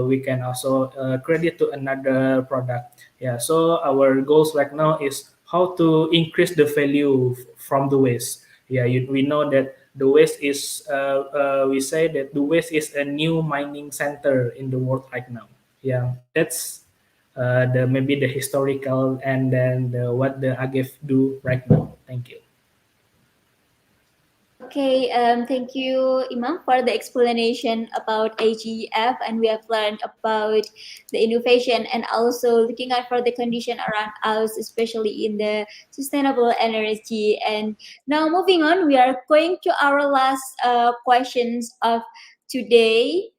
We can also credit to another product. Yeah, so our goals right now is how to increase the value from the waste. Yeah, we know that the waste is we say that the waste is a new mining center in the world right now. Yeah, that's the maybe the historical and then what the AGEV do right now. Thank you. Okay, thank you, Imam, for the explanation about AGEF, and we have learned about the innovation and also looking out for the condition around us, especially in the sustainable energy. And now moving on, we are going to our last questions of today,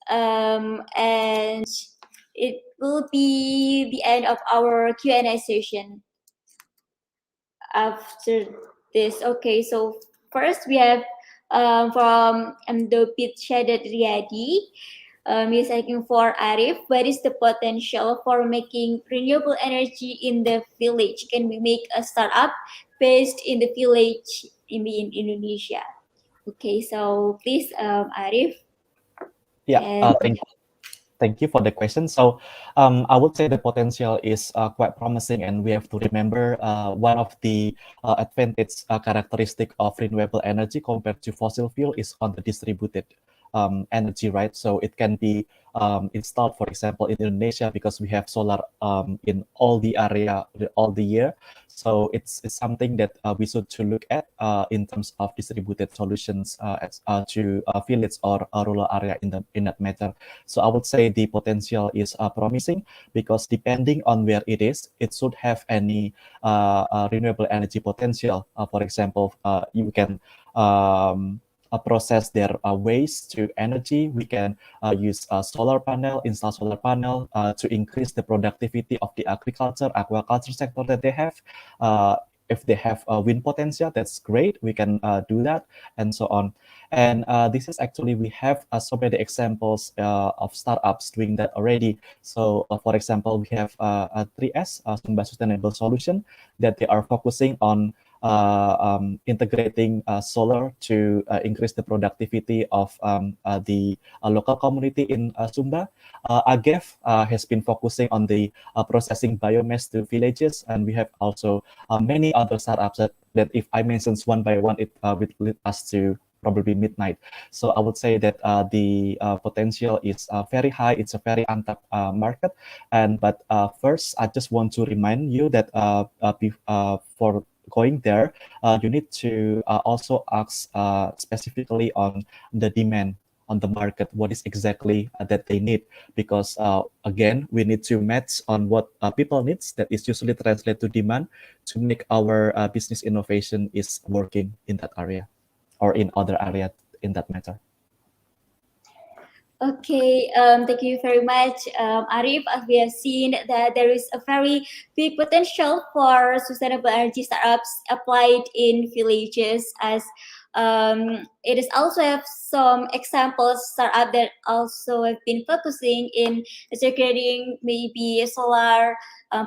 and it will be the end of our Q&A session after this. Okay, so first we have from Mdopit Shadat Riyadi. He's asking for Arif, what is the potential for making renewable energy in the village? Can we make a startup based in the village in Indonesia? Okay, so please, Arif. Yeah, And thank you for the question. So I would say the potential is quite promising, and we have to remember one of the advantage characteristic of renewable energy compared to fossil fuel is on the distributed energy, right? So it can be installed, for example, in Indonesia because we have solar in all the area all the year. So it's something that we should to look at in terms of distributed solutions to village or rural area in that matter. So I would say the potential is promising because depending on where it is, it should have any renewable energy potential. For example, you can process their waste to energy. We can use solar panel, install solar panel to increase the productivity of the aquaculture sector that they have. If they have wind potential, that's great. We can do that and so on. And this is actually, we have so many examples of startups doing that already. So for example, we have 3S, Sumba Sustainable Solution, that they are focusing on integrating solar to increase the productivity of the local community in Sumba. AGEV has been focusing on the processing biomass to villages, and we have also many other startups that if I mention one by one, it will lead us to probably midnight. So I would say that the potential is very high. It's a very untapped market. But first, I just want to remind you that for going there, you need to also ask specifically on the demand on the market, what is exactly that they need, because again, we need to match on what people needs, that is usually translate to demand, to make our business innovation is working in that area or in other area in that matter. Okay, thank you very much, Arif. As we have seen that there is a very big potential for sustainable energy startups applied in villages, as it is also have some examples startup that also have been focusing in integrating maybe a solar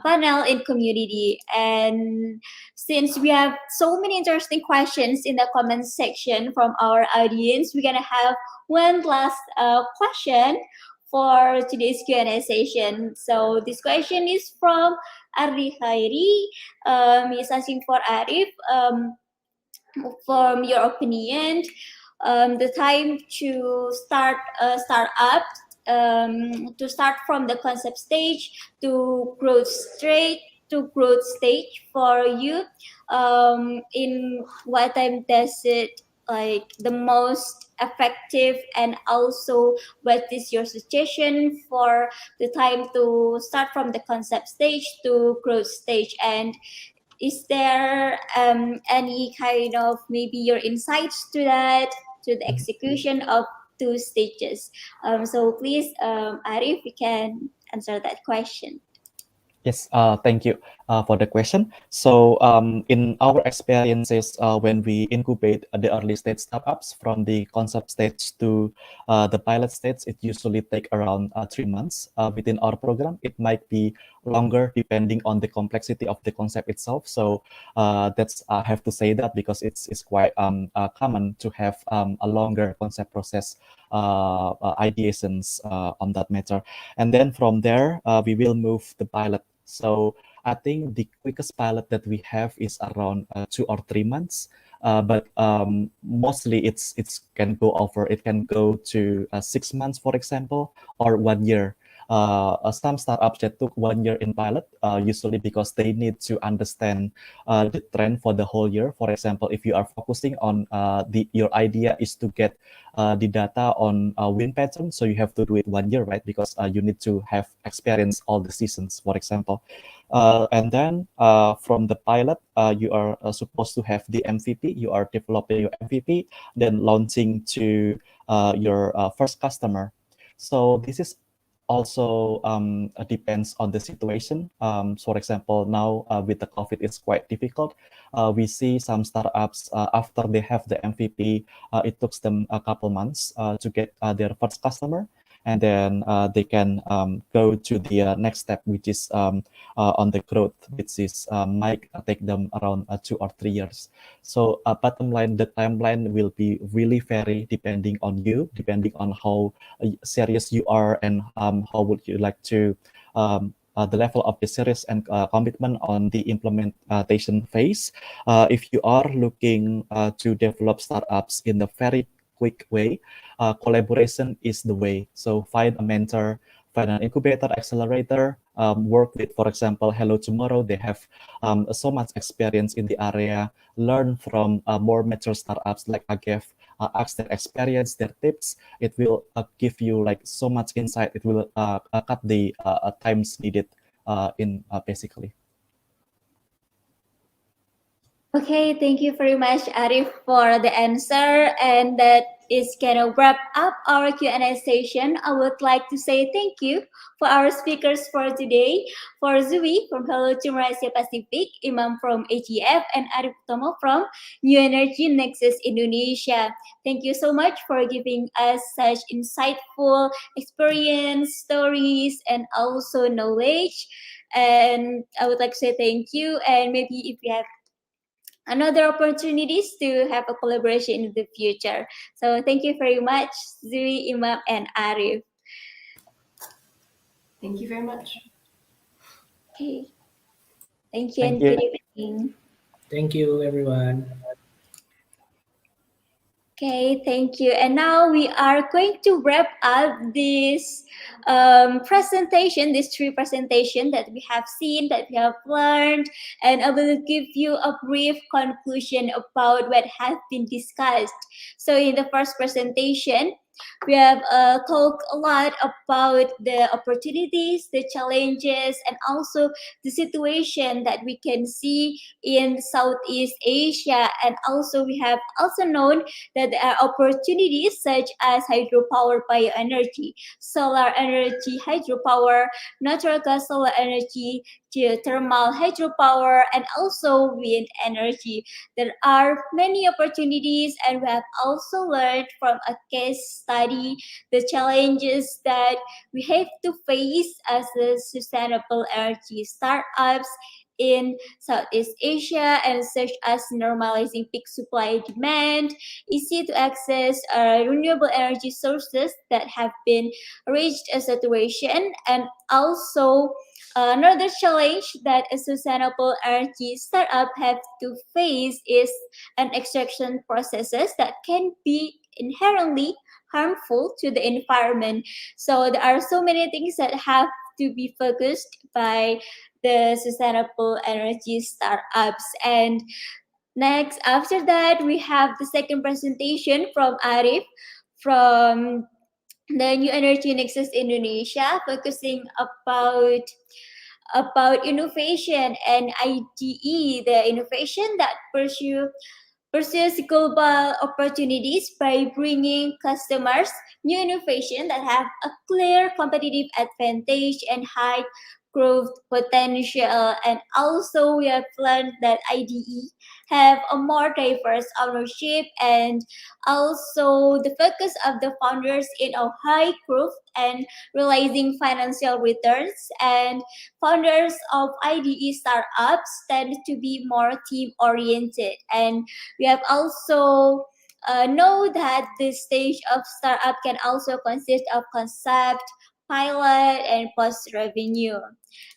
panel in community. And since we have so many interesting questions in the comment section from our audience, we're gonna have one last question for today's Q&A session. So this question is from Arif Khairi. He's asking for Arif, from your opinion, the time to start a startup, to start from the concept stage to growth stage for you, in what time does it like the most effective, and also what is your suggestion for the time to start from the concept stage to growth stage? And is there any kind of maybe your insights to that, to the execution of two stages? So please, Arif, you can answer that question. Yes, thank you for the question. So in our experiences, when we incubate the early stage startups from the concept stage to the pilot stage, it usually take around 3 months. Within our program, it might be longer depending on the complexity of the concept itself. So that's I have to say that because it's quite common to have a longer concept process ideations on that matter. And then from there, we will move the pilot. So I think the quickest pilot that we have is around 2 or 3 months. But mostly it can go to 6 months, for example, or 1 year. some startups that took 1 year in pilot, usually because they need to understand the trend for the whole year. For example, if you are focusing on your idea is to get the data on wind pattern, so you have to do it 1 year, right? Because you need to have experience all the seasons, for example. And then from the pilot, you are supposed to have the MVP. You are developing your MVP, then launching to your first customer. So this is also depends on the situation. For example, now with the COVID, it's quite difficult. We see some startups after they have the MVP, it took them a couple months to get their first customer, and then they can go to the next step, which is on the growth, which is might take them around 2 or 3 years. So bottom line, the timeline will be really vary depending on you, depending on how serious you are and how would you like to the level of the serious and commitment on the implementation phase. If you are looking to develop startups in a very quick way, collaboration is the way. So find a mentor, find an incubator, accelerator, work with, for example, Hello Tomorrow. They have so much experience in the area. Learn from more mature startups like AGEV. Ask their experience, their tips. It will give you like so much insight. It will cut the times needed in basically. Okay, thank you very much, Arif, for the answer. And that is kind of wrap up our Q&A session. I would like to say thank you for our speakers for today. For Zui from Hello to Asia Pacific, Imam from AGEV, and Arif Utomo from New Energy Nexus Indonesia. Thank you so much for giving us such insightful experience, stories, and also knowledge. And I would like to say thank you. And maybe if you have another opportunities to have a collaboration in the future. So thank you very much, Zui, Imam, and Arif. Thank you very much. Okay. Thank you Thank and you. good evening. Thank you, everyone. Okay, thank you. And now we are going to wrap up this presentation, this 3 presentation that we have seen, that we have learned, and I will give you a brief conclusion about what has been discussed. So in the first presentation, we have talked a lot about the opportunities, the challenges, and also the situation that we can see in Southeast Asia. And also we have also known that there are opportunities such as hydropower, bioenergy, solar energy, hydropower, natural gas, solar energy, geothermal, hydropower, and also wind energy. There are many opportunities, and we have also learned from a case study the challenges that we have to face as a sustainable energy startups in Southeast Asia, and such as normalizing peak supply demand, easy to access renewable energy sources that have been reached a saturation, and also another challenge that a sustainable energy startup have to face is an extraction processes that can be inherently harmful to the environment. So there are so many things that have to be focused by the sustainable energy startups. And next, after that, we have the second presentation from Arif from the New Energy Nexus Indonesia, focusing about innovation and IDE, the innovation that pursues global opportunities by bringing customers new innovation that have a clear competitive advantage and high growth potential. And also we have learned that IDE have a more diverse ownership, and also the focus of the founders in a high growth and realizing financial returns. And founders of IDE startups tend to be more team oriented, and we have also know that this stage of startup can also consist of concept, pilot, and post revenue.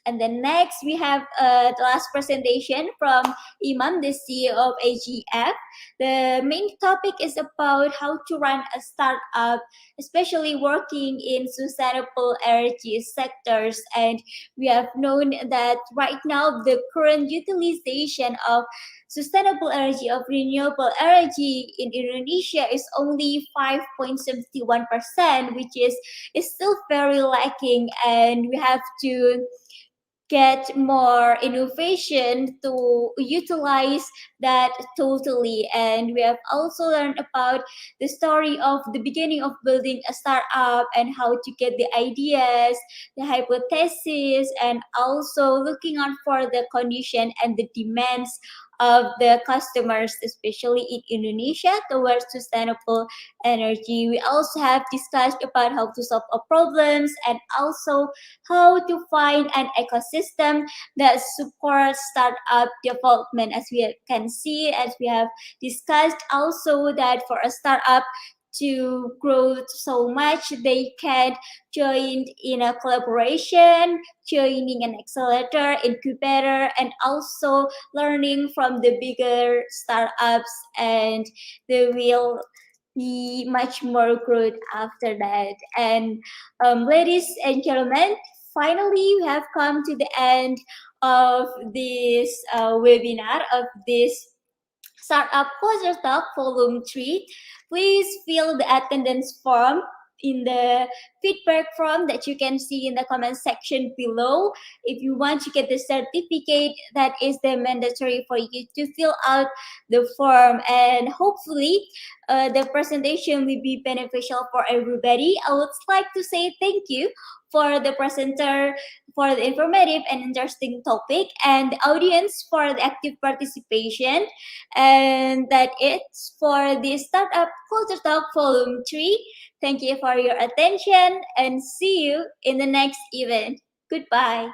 And then next we have the last presentation from Imam, the CEO of AGEV. The main topic is about how to run a startup, especially working in sustainable energy sectors. And we have known that right now the current utilization of sustainable energy, of renewable energy in Indonesia is only 5.71%, which is still very lacking, and we have to get more innovation to utilize that totally. And we have also learned about the story of the beginning of building a startup and how to get the ideas, the hypothesis, and also looking out for the condition and the demands of the customers, especially in Indonesia, towards sustainable energy. We also have discussed about how to solve our problems and also how to find an ecosystem that supports startup development. As we can see, as we have discussed also, that for a startup to grow so much, they can join in a collaboration, joining an accelerator, incubator, and also learning from the bigger startups, and they will be much more growth after that. And ladies and gentlemen, finally we have come to the end of this webinar, of this Startup Culture Talk Volume 3. Please fill the attendance form in the feedback form that you can see in the comment section below. If you want to get the certificate, that is the mandatory for you to fill out the form, and hopefully the presentation will be beneficial for everybody. I would like to say thank you for the presenter for the informative and interesting topic, and the audience for the active participation. And that it's for the Startup Culture Talk Volume 3. Thank you for your attention and see you in the next event. Goodbye.